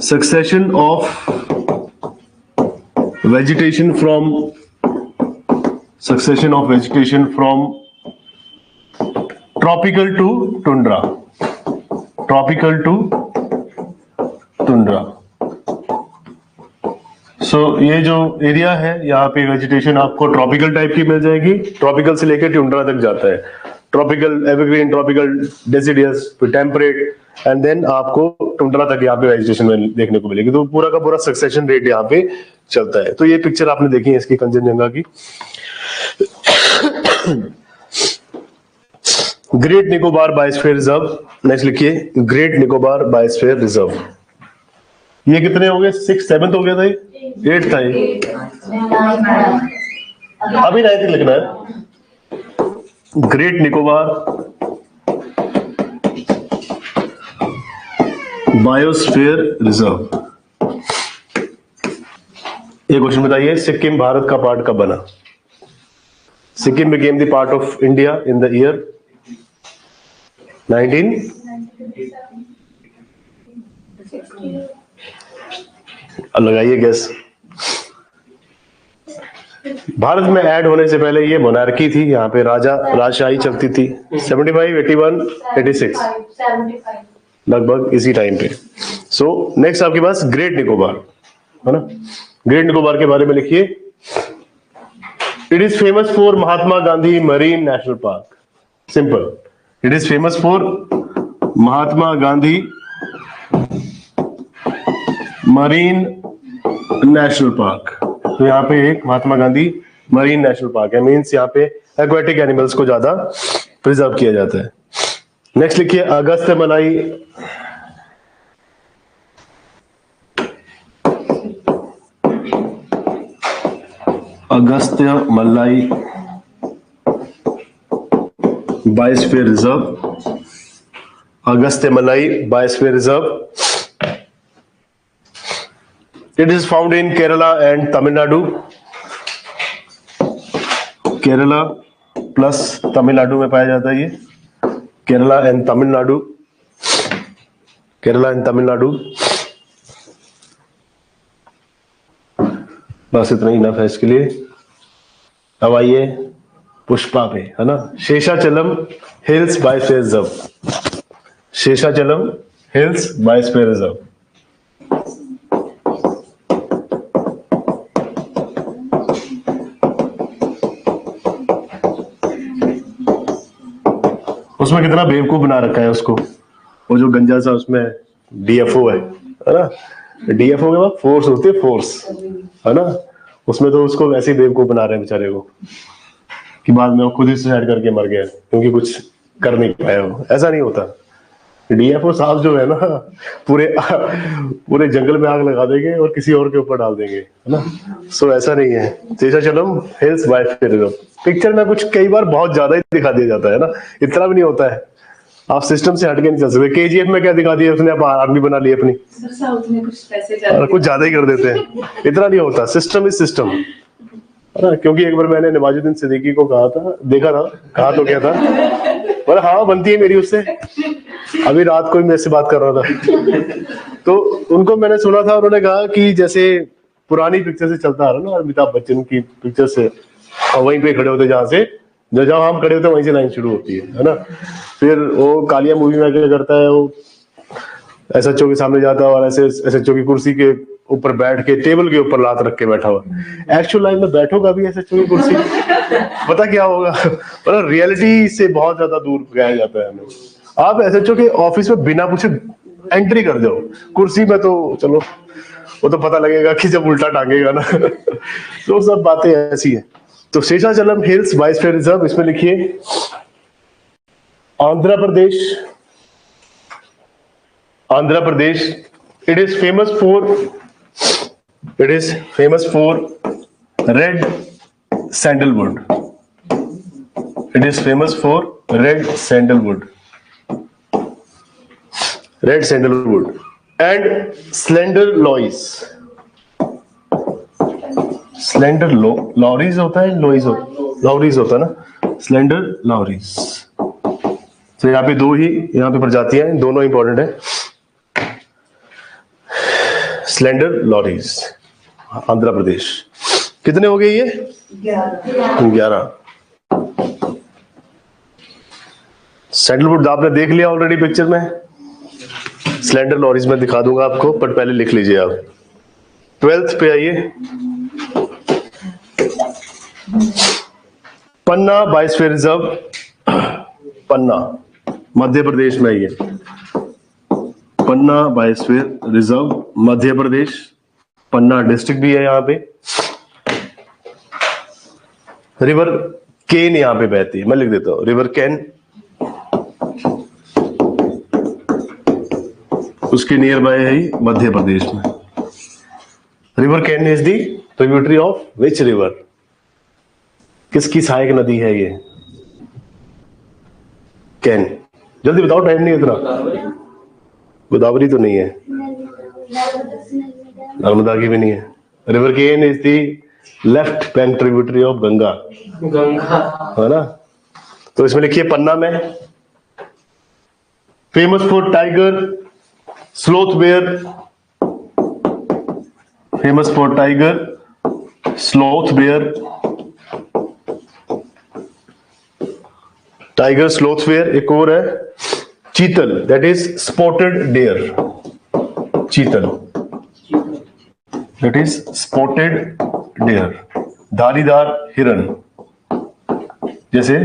succession of vegetation from tropical to tundra. Tropical to tundra. सो ये जो area है यहाँ पे vegetation आपको tropical type की मिल जाएगी. Tropical से लेकर ट्यूंड्रा तक जाता है. ट्रॉपिकल एवरग्रीन, ट्रॉपिकल डेसिडियस, फिर टेम्परेट, एंड देन आपको टुंड्रा तक यहाँ पे वेजिटेशन में देखने को मिलेगी. तो पूरा का पूरा सक्सेशन रेट यहाँ पे चलता है. तो ये पिक्चर आपने देखी है इसकी कंचनजंगा की. Great Nicobar biosphere reserve. Next लिखिए ग्रेट निकोबार बायोस्फीयर रिजर्व. ये कितने हो गए? 6, 7 हो गया था. 8 था ये. अभी 9 लिखना है. Great Nicobar biosphere reserve. ये क्वेश्चन बताइए सिक्किम भारत का पार्ट कब बना? Sikkim became the part of India in the year 19. लगाइए गैस. भारत में ऐड होने से पहले ये मोनार्की थी. यहाँ पे राजशाही चलती थी. 75, 81, 86 लगभग इसी टाइम पे. सो नेक्स्ट आपके पास ग्रेट निकोबार है ना. ग्रेट निकोबार के बारे में लिखिए. It is famous for Mahatma Gandhi marine national park. Simple. It is famous for Mahatma Gandhi marine national park. तो यहाँ पे एक Mahatma Gandhi marine national park है. मींस यहाँ पे एक्वेटिक एनिमल्स को ज्यादा प्रिजर्व किया जाता है. नेक्स्ट लिखिए अगस्त्य मलाई. अगस्त्य मलाई biosphere reserve. Agasthyamalai biosphere reserve. It is found in Kerala and Tamil Nadu. Kerala plus Tamil Nadu में पाया जाता है ये. केरला एंड तमिलनाडु. केरला एंड तमिलनाडु. बस इतना ही इनफ है इसके लिए. अब आइए पुष्पा पे, है ना. Seshachalam hills biosphere reserve. Seshachalam hills biosphere reserve. उसमें कितना बेवकूफ बना रखा है उसको. वो जो गंजा सा उसमें डीएफओ है ना. डीएफओ के बाद फोर्स होती है, फोर्स, है ना. उसमें तो उसको वैसे ही बेवकूफ बना रहे हैं बेचारे को कि बाद में वो खुद ही सुसाइड करके मर गया क्योंकि कुछ कर नहीं पाया. वो ऐसा नहीं होता. डीएफओ साहब जो है ना, पूरे पूरे जंगल में आग लगा देंगे और किसी और के ऊपर डाल देंगे, है ना। सो ऐसा नहीं है। Seshachalam hills biosphere reserve picture में कुछ कई बार बहुत ज्यादा ही दिखा दिया जाता है ना, इतना भी नहीं होता है। आप सिस्टम से हटके नहीं चल सकते। केजीएफ में क्या दिखा दिया उसने, आर्मी बना ली अपनी, सर साउथ में कुछ पैसे कुछ ज्यादा ही कर देते हैं। इतना नहीं होता, सिस्टम इज सिस्टम, है ना। क्योंकि एक बार मैंने नवाजुद्दीन सिद्दीकी को कहा था, देखा था, कहा तो क्या था, पर हाँ बनती है मेरी उससे। अभी रात को ही मेरे से बात कर रहा था, तो उनको मैंने सुना था, उन्होंने कहा कि जैसे पुरानी पिक्चर से चलता आ रहा ना, अमिताभ बच्चन की पिक्चर से, और वहीं पे खड़े होते जहाँ से, जहाँ हम खड़े होते वहीं से लाइन शुरू होती है ना। फिर वो कालिया मूवी में क्या करता है, वो एसएचओ के सामने जाता है और ऐसे एसएचओ की कुर्सी के ऊपर बैठ के टेबल के ऊपर लात रख के बैठा हुआ। एक्चुअल लाइफ में बैठोगा भी एसएचओ की कुर्सी, पता क्या होगा, पर रियलिटी से बहुत ज्यादा दूर गया जाता है हमें। आप एसएचओ के ऑफिस में बिना पूछे एंट्री कर जाओ, कुर्सी में तो चलो वो तो पता लगेगा कि जब उल्टा टांगेगा ना। तो सब बातें ऐसी है। तो शेषाचलम हिल्स बायोस्फीयर रिजर्व, इसमें लिखिए Andhra Pradesh. Andhra Pradesh, it is famous for red sandalwood. It is famous for red sandalwood and slender lories. Slender lories होता है, lories होता है ना, slender lories। तो यहाँ पे दो ही यहाँ पे प्रजातियां हैं, दोनों इंपॉर्टेंट है। Slender lorries, Andhra Pradesh. कितने हो गए ये? 11। सैंडलवुड आपने देख लिया ऑलरेडी पिक्चर में, स्लेंडर लॉरीज में दिखा दूंगा आपको, पर पहले लिख लीजिए आप। 12th पे आइए, पन्ना बायोस्फीयर रिजर्व, पन्ना मध्य प्रदेश में आइए। पन्ना बायोस्फीयर रिजर्व मध्य प्रदेश, पन्ना डिस्ट्रिक्ट भी है यहाँ पे। रिवर केन यहाँ पे बहती है, मैं लिख देता हूँ रिवर केन, उसके नियर बाय है ही मध्य प्रदेश में। River Ken is the tributary of which river, किसकी सहायक नदी है ये? कैन, जल्दी बताओ, टाइम नहीं इतना। गोदावरी तो नहीं है, नर्मदा की भी नहीं है। River Ken is the left bank tributary of Ganga, है ना। तो इसमें लिखिए पन्ना में, famous for tiger, sloth bear, famous for tiger, sloth bear, tiger, sloth bear. एक और है chital, that is spotted deer, chital that is spotted deer, धारीदार हिरन, जैसे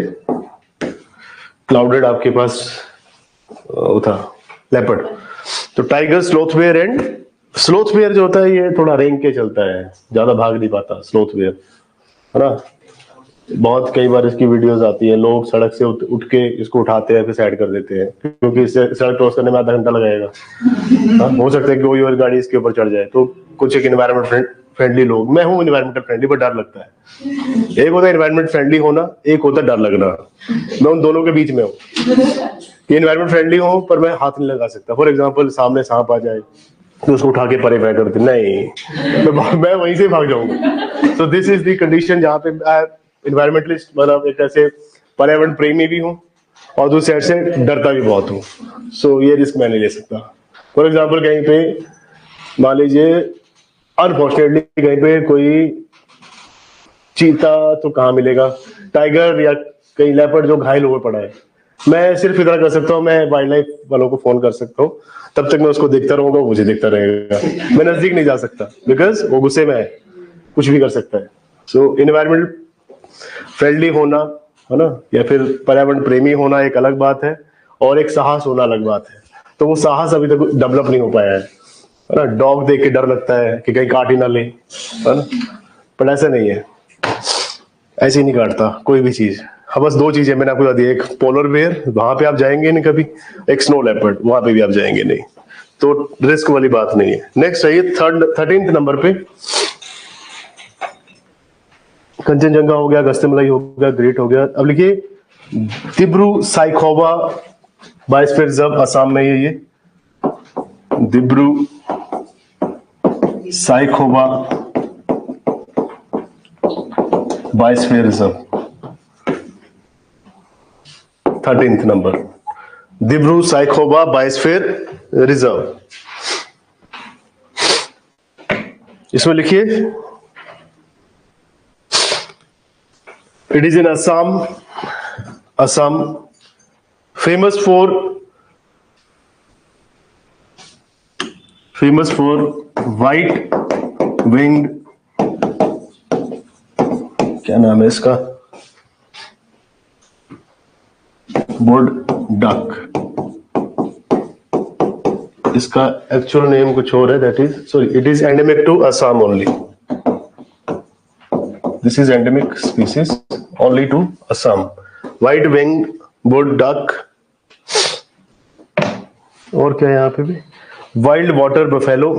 क्लाउडेड आपके पास वो था लेपर्ड। तो tiger, sloth bear and sloth bear जो होता है ये थोड़ा रेंग के चलता है, ज्यादा भाग नहीं पाता स्लोथ बेयर, है ना। बहुत कई बार इसकी वीडियोस आती है, लोग सड़क से उठ के इसको उठाते हैं फिर साइड कर देते हैं, क्योंकि इससे सड़क क्रॉस करने में आधा घंटा लगेगा। हो सकता है कि कोई और गाड़ी इसके ऊपर चढ़ जाए। तो कुछ एक एनवायरमेंट फ्रेंडली लोग, मैं हूँ एनवायरमेंटल फ्रेंडली, पर डर लगता है। एक होता है एनवायरमेंट फ्रेंडली होना, एक होता है डर लगना। मैं उन दोनों के बीच में हूँ कि एनवायरमेंट फ्रेंडली हूँ पर मैं हाथ नहीं लगा सकता। फॉर एग्जाम्पल सामने सांप आ जाए तो उसको उठा के परे कर दे, नहीं, मैं वहीं से भाग जाऊंगा। सो दिस इज द कंडीशन जहाँ पे एनवायरमेंटलिस्ट, मतलब एक ऐसे पर्यावरण प्रेमी भी हूँ और दूसरी साइड से डरता भी बहुत हूँ। सो ये रिस्क मैं नहीं ले सकता। फॉर एग्जाम्पल कहीं पे मान लीजिए अनफॉर्चुनेटली कहीं पे कोई चीता तो कहाँ मिलेगा, टाइगर या कहीं लेपर्ड जो घायल हुआ पड़ा है, मैं सिर्फ इतना कर सकता हूँ, मैं वाइल्ड लाइफ वालों को फोन कर सकता हूँ, तब तक मैं उसको देखता रहूंगा, मुझे देखता रहेगा। मैं नजदीक नहीं जा सकता बिकॉज वो गुस्से में है, कुछ भी कर सकता है। सो एनवायरमेंट फ्रेंडली होना, है ना, या फिर पर्यावरण प्रेमी होना एक अलग बात है, और एक साहस होना अलग बात है। तो वो साहस अभी तक डेवलप नहीं हो पाया है ना। डॉग देख के डर लगता है कि कहीं काट ही ना ले, है ना, पर ऐसा नहीं है, ऐसे ही नहीं काटता कोई भी चीज। हाँ बस दो चीजें मैंने आपको बता दी, एक पोलर बेयर, वहां पे आप जाएंगे नहीं कभी, एक स्नो लेपर्ड, वहां पे भी आप जाएंगे नहीं, तो रिस्क वाली बात नहीं है। नेक्स्ट आइए 13th नंबर पे, कंचनजंगा हो गया, गस्तेमलाई हो गया, ग्रेट हो गया। अब लिखिए दिब्रू साइखोवा बायोस्फीयर रिजर्व, असम में है ये, Dibru Saikhowa biosphere reserve, 13th number, Dibru Saikhowa biosphere reserve. इसमें लिखिए it is in Assam, Assam, famous for white winged, क्या नाम है इसका, वुड डक, इसका एक्चुअल नेम कुछ और है, that is sorry, it is endemic to Assam only, this is endemic species only to Assam, white wing wood duck. और क्या है यहाँ पे भी, wild water buffalo,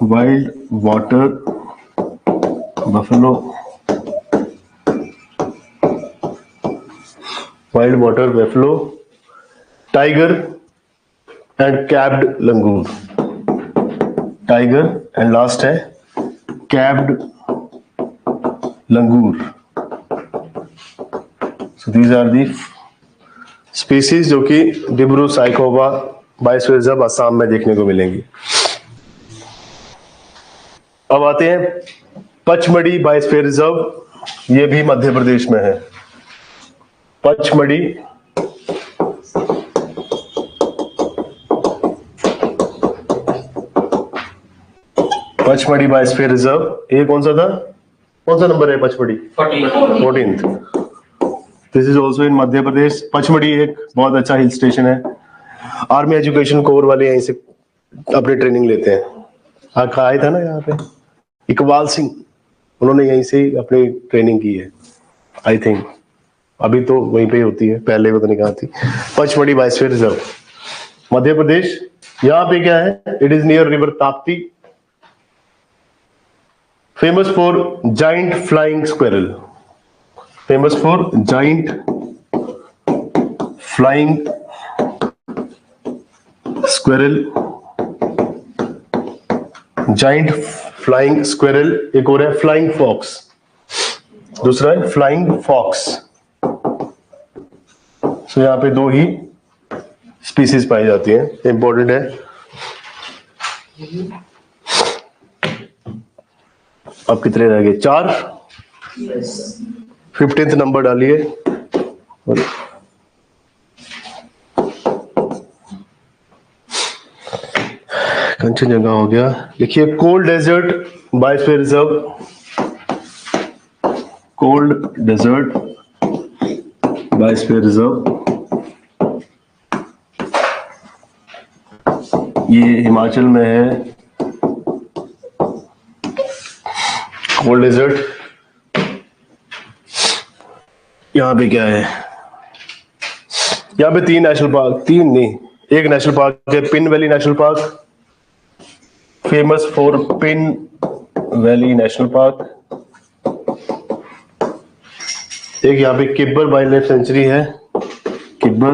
wild water buffalo, wild water buffalo, tiger and capped langur, tiger and last है capped langur. So these are the species जो कि Dibru Saikhowa biosphere reserve Assam में देखने को मिलेंगी। अब आते हैं पचमढ़ी बायोस्फीयर रिजर्व, ये भी मध्य प्रदेश में है, पचमढ़ी बायोस्फीयर रिजर्व, ये कौन सा था, कौन सा नंबर है Pachmarhi, 14th। This is also in Madhya Pradesh. Pachmarhi एक बहुत अच्छा हिल स्टेशन है, आर्मी एजुकेशन कोर वाले यहीं से अपनी ट्रेनिंग लेते हैं। आया था ना यहाँ पे इकबाल सिंह, उन्होंने यहीं से ही अपनी ट्रेनिंग की है आई थिंक, अभी तो वहीं पे होती है, पहले पता नहीं कहाँ थी। पचमढ़ी बायोस्फीयर रिजर्व मध्य प्रदेश, यहाँ पे क्या है, it is near river Tapti, famous for giant flying squirrel, famous for giant flying squirrel, giant flying squirrel, एक और है फ्लाइंग फॉक्स, दूसरा है फ्लाइंग फॉक्स। सो यहाँ पे दो ही स्पीसीज पाई जाती हैं, इंपॉर्टेंट है। अब कितने रह गए, 4, 15th नंबर डालिए। कंचनजंगा हो गया, देखिए cold desert biosphere reserve, cold desert biosphere reserve, ये हिमाचल में है, कोल्ड डेजर्ट। यहाँ पे क्या है, यहाँ पे 3 नेशनल पार्क, 3 नहीं, एक नेशनल पार्क है, pin valley national park, famous for pin valley national park, एक यहाँ पे किब्बर वाइल्ड लाइफ सेंचुरी है, किब्बर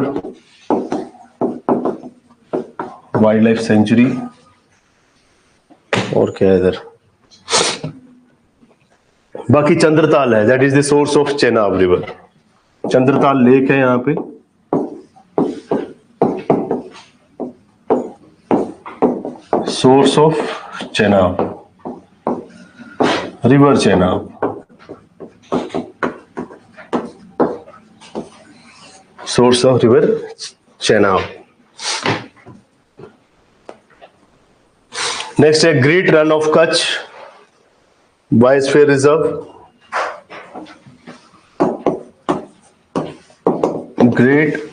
वाइल्ड लाइफ सेंचुरी, और क्या है इधर, बाकी चंद्रताल है, that is the source of Chenab river, Chandratal lake है यहाँ पे, source of Chenab, river Chenab, source of river Chenab. Next है great Rann of Kutch biosphere reserve, great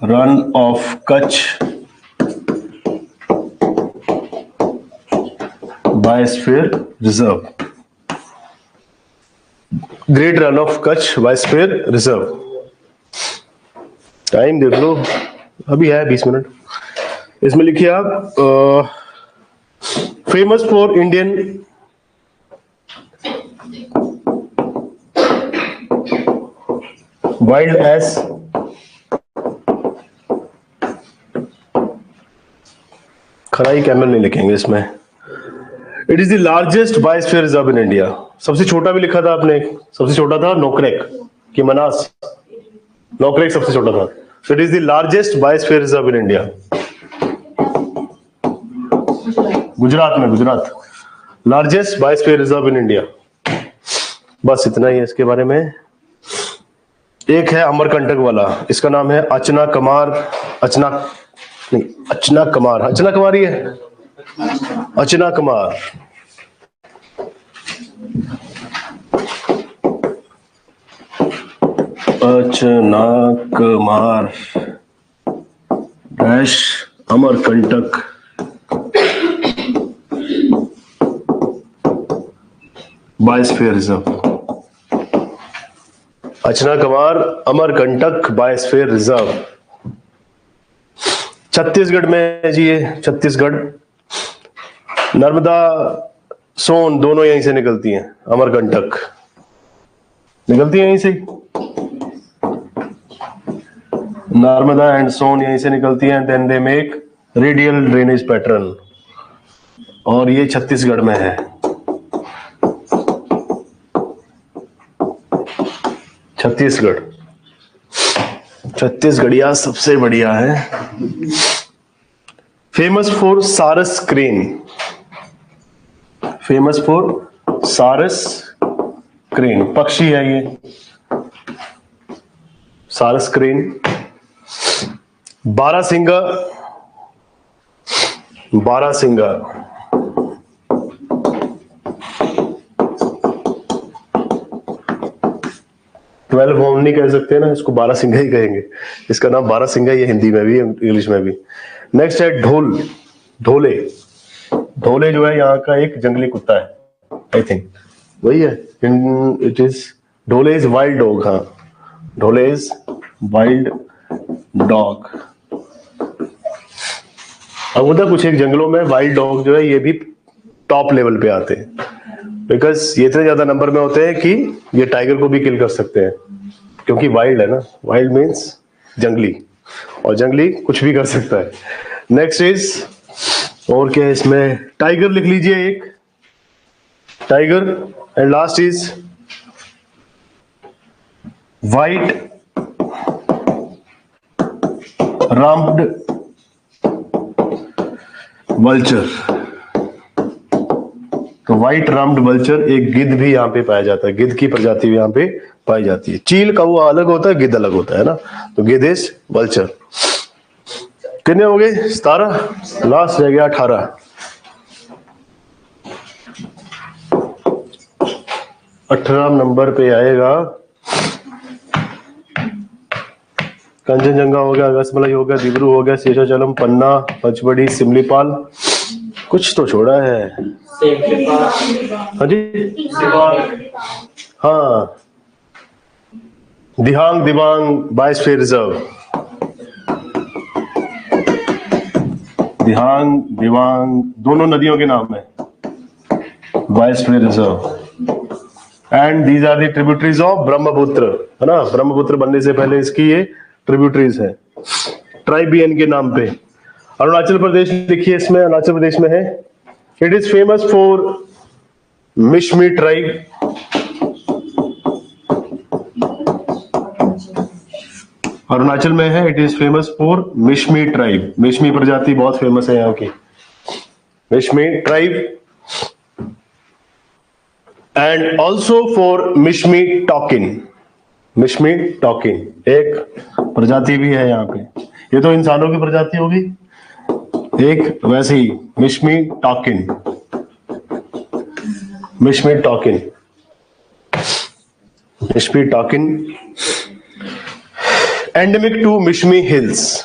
Rann of Kutch biosphere reserve. Great Rann of Kutch biosphere reserve. Time देख लो, अभी है 20 मिनट। इसमें लिखिए आप famous for Indian wild ass Kharai camel नहीं लिखेंगे इसमें। It is the largest biosphere reserve in India. सबसे छोटा भी लिखा था आपने, सबसे छोटा था नोकरेक कि मनास, नोकरेक सबसे छोटा था। So it is the largest biosphere reserve in India. Gujarat में, Gujarat largest biosphere reserve in India. बस इतना ही है इसके बारे में। एक है अमरकंटक वाला, इसका नाम है अचना कमार, अचना कमार ही है, Achanakmar. Achanakmar dash Amarkantak biosphere reserve. Achanakmar Amarkantak biosphere reserve Chhattisgarh में है जी। ये छत्तीसगढ़, नर्मदा सोन दोनों यहीं से निकलती हैं। अमरकंटक निकलती है यहीं से, नर्मदा एंड सोन यहीं से निकलती हैं। Then they make radial drainage pattern, और ये छत्तीसगढ़ में है। छत्तीसगढ़, छत्तीसगढ़िया सबसे बढ़िया है। फेमस फॉर सारस क्रेन, फेमस फॉर सारस क्रेन, पक्षी है ये सारस क्रेन। बारासिंगा, बारासिंगा 12 होम नहीं कह सकते ना, इसको बारासिंगा ही कहेंगे। इसका नाम बारासिंगा ही है हिंदी में भी, इंग्लिश में भी। नेक्स्ट है ढोल, ढोले। ढोले जो है यहाँ का एक जंगली कुत्ता है, आई थिंक वही है। It is Dhole is wild dog. हाँ, ढोले इज वाइल्ड डॉग। अब होता कुछ एक जंगलों में वाइल्ड डॉग जो है ये भी टॉप लेवल पे आते हैं, बिकॉज ये इतने ज्यादा नंबर में होते हैं कि ये टाइगर को भी किल कर सकते हैं, क्योंकि वाइल्ड है ना। वाइल्ड मीन्स जंगली, और जंगली कुछ भी कर सकता है। नेक्स्ट इज, और क्या है इसमें, टाइगर लिख लीजिए एक, tiger. And last is white rumped vulture. तो व्हाइट रम्प्ड वल्चर एक गिद्ध भी यहाँ पे पाया जाता है, गिद्ध की प्रजाति भी यहाँ पे पाई जाती है। चील का वो अलग होता है, गिद्ध अलग होता है ना। तो गिद्ध इज वल्चर। कितने हो गए? 17, लास्ट रह गया 18। 18 नंबर पे आएगा कंचनजंगा हो गया, अगस्तमलाई हो गया, दिब्रू हो गया, शेषाचलम, पन्ना, पचमढ़ी, सिमलीपाल। कुछ तो छोड़ा है। हाँ जी, हाँ, दिहांग दिबांग बायोस्फीयर रिजर्व। दिहांग दिबांग दोनों नदियों के नाम है biosphere reserve. And these are the tributaries of Brahmaputra, है ना। ब्रह्मपुत्र बनने से पहले इसकी ये ट्रिब्यूटरीज है, ट्राइबियन के नाम पे। अरुणाचल प्रदेश लिखिए इसमें, अरुणाचल प्रदेश में है। It is famous for Mishmi tribe. Arunachal में है, it is famous for Mishmi tribe. Mishmi प्रजाति बहुत फेमस है यहाँ की, Mishmi tribe. And also for Mishmi takin. Mishmi token एक प्रजाति भी है यहाँ पे। ये तो इंसानों की प्रजाति होगी, एक वैसे ही Mishmi takin, Mishmi takin, Mishmi takin. Endemic to Mishmi hills,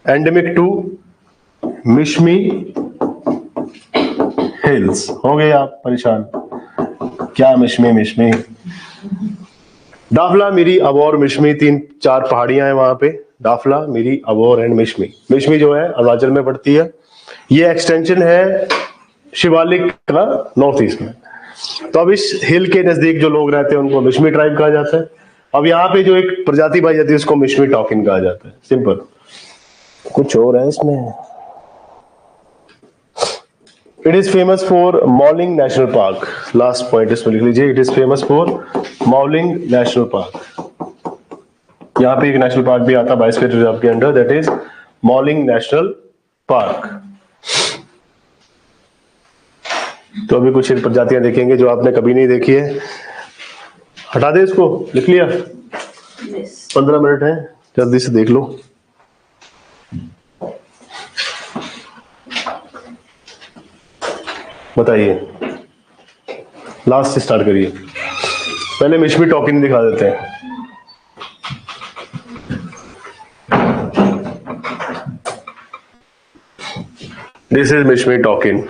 endemic to Mishmi hills. हो गए आप परेशान, क्या मिशमी मिशमी। डाफला, मिरी, अबोर, मिश्मी, 3-4 पहाड़ियां हैं वहां पे। डाफला, मिरी, अबोर एंड मिश्मी। मिश्मी जो है अरुणाचल में पड़ती है। ये एक्सटेंशन है शिवालिक का नॉर्थ ईस्ट में। तो अब इस हिल के नजदीक जो लोग रहते हैं उनको मिश्मी ट्राइब कहा जाता है। अब यहाँ पे जो एक प्रजाति पाई जाती है उसको मिश्मी टॉकिन कहा जाता है। सिंपल। कुछ और है इसमें। It is famous for Mouling national park. Last point इसमें लिख लीजिए, it is famous for Mouling national park. यहाँ पे एक नेशनल पार्क भी आता है बायोस्फीयर रिजर्व के under, that is Mouling national park. तो अभी कुछ प्रजातियां देखेंगे जो आपने कभी नहीं देखी है। हटा दे इसको, लिख लिया। 15 मिनट है, जल्दी से देख लो। बताइए, लास्ट से स्टार्ट करिए। पहले मिश्मी टॉकिन दिखा देते हैं। दिस इज मिश्मी टॉकिन,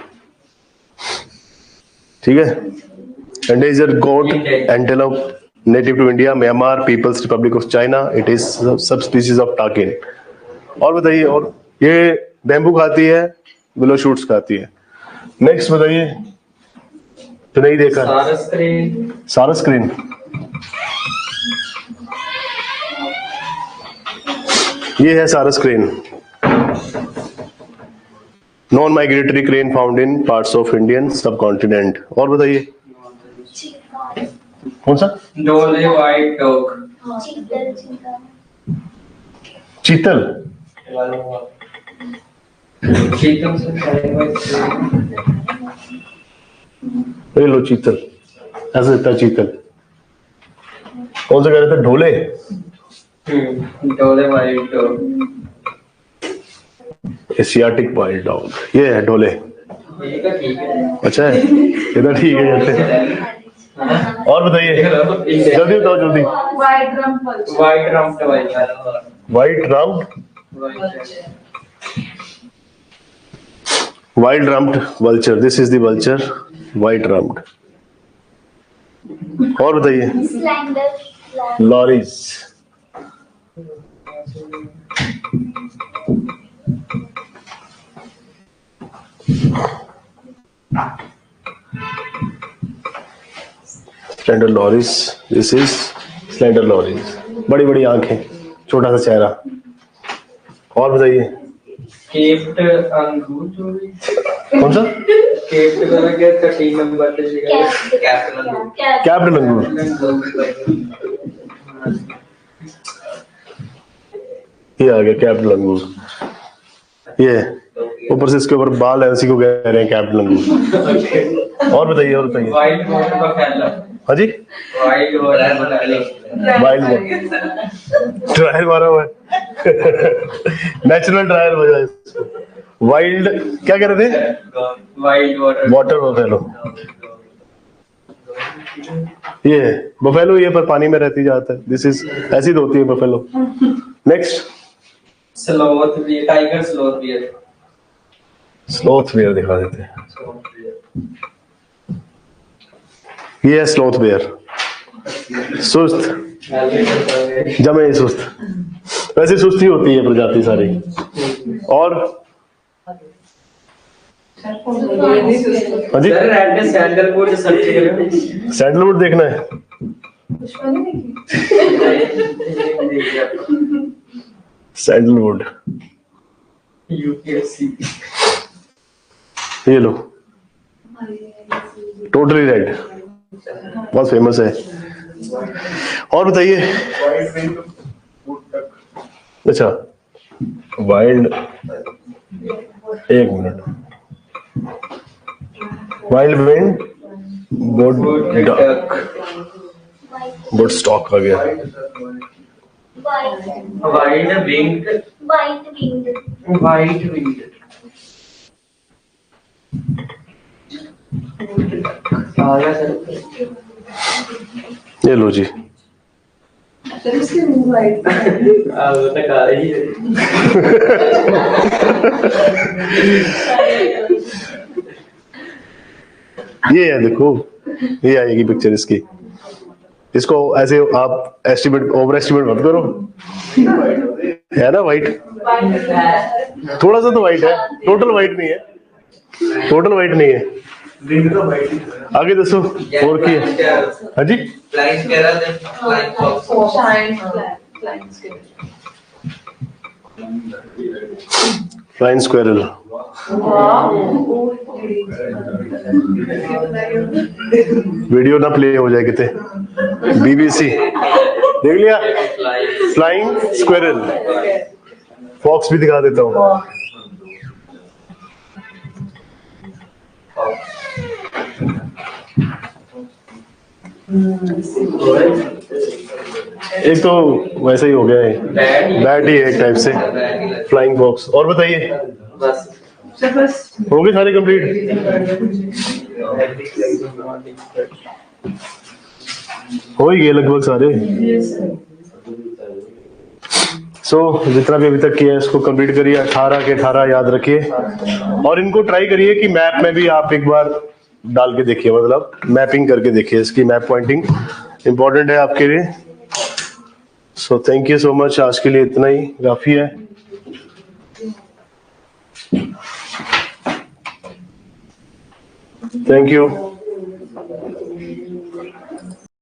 ठीक है। Endangered goat antelope, native to India, Myanmar, People's Republic of China. It is sub species of takin. और बताइए, और ये बैम्बू खाती है, विलो शूट्स खाती है। नेक्स्ट बताइए, तो नहीं देखा। सारस क्रेन, ये है सारस crane, non migratory crane found in parts of Indian सब कॉन्टिनेंट। और बताइए कौन सा? डोले व्हाइट डॉग, चीतल। चीतल से ये लो चीतल, ऐसा दिखता है चीतल। कौन सा कह रहे थे? ढोले। डोले white dog, Asiatic wild dog, ये है ढोले। ठीक है। अच्छा है, ये तो ठीक है जैसे। और बताइए, जल्दी बताओ जल्दी। White rumped. White rumped wild, white round wild rumped vulture, this is the vulture, white rumped. और बताइए, loris. Slender loris, this is slender loris, बड़ी बड़ी आंखें, छोटा सा चेहरा। और बताइए, केप्ड अंगूर जो भी, कौन सा? केप्ड वाला क्या था? 3 नंबर पे कैप्ड अंगूर, कैप्ड लंगूर। ये आ गया कैप्ड लंगूर। ये ऊपर से इसके ऊपर बाल है, उसी को कह रहे हैं कैप्ड लंगूर। और बताइए, और बताइए। वाइल्ड वाटर का फैला, हाँ जी, वाइल्ड वाटर, वाइल्ड ट्रायल मारा हुआ है। नेचुरल ट्रायल हो जाए। वाइल्ड क्या कह रहे थे? Wild water, water buffalo. ये बफेलो, ये पर पानी में रहती जाता है। दिस इज ऐसी होती है बफेलो। नेक्स्ट, स्लोथ भी, टाइगर स्लोथ भी है। स्लोथ बेयर दिखा देते हैं। ये है स्लोथ बेयर, सुस्त, जमे सुस्त। वैसे सुस्ती होती है प्रजाति सारी। और हाँ जी, सर रेड सैंडलवुड सर्च करें। सैंडलवुड देखना है। सैंडलवुड, यूपीएससी, ये लो, टोटली रेड, बहुत फेमस है। और बताइए। अच्छा, वाइल्ड, एक minute, wild wind wood duck, wood stork आ गया। वाइल्ड विंग्ड, वाइट विंग्ड, आया सर। ये लो जी, इसके मुंह वाइट। वो तक आ रही है। ये है देखो, ये आएगी पिक्चर इसकी। इसको ऐसे आप एस्टिमेट ओवर एस्टिमेट मत करो, है ना वाइट, थोड़ा सा तो वाइट है, टोटल वाइट नहीं है, टोटल वाइट नहीं है। आगे दसो और की है। हाँ जी, Flying squirrel and flying fox. Flying squirrel, video ना प्ले हो जाए कितने, BBC देख लिया। फ्लाइंग स्क्वेरल, फॉक्स भी दिखा देता हूँ। एक तो वैसे ही हो गया है, बैट ही है एक टाइप से, फ्लाइंग फॉक्स। और बताइए, बस हो गए सारे कंप्लीट? हो ही गए लगभग सारे। जितना भी अभी तक किया है इसको कंप्लीट करिए, 18 के 18 याद रखिए, और इनको ट्राई करिए कि मैप में भी आप एक बार डाल के देखिए, मतलब मैपिंग करके देखिए, इसकी मैप पॉइंटिंग इंपॉर्टेंट है आपके लिए। थैंक यू सो मच, आज के लिए इतना ही काफी है। Thank you.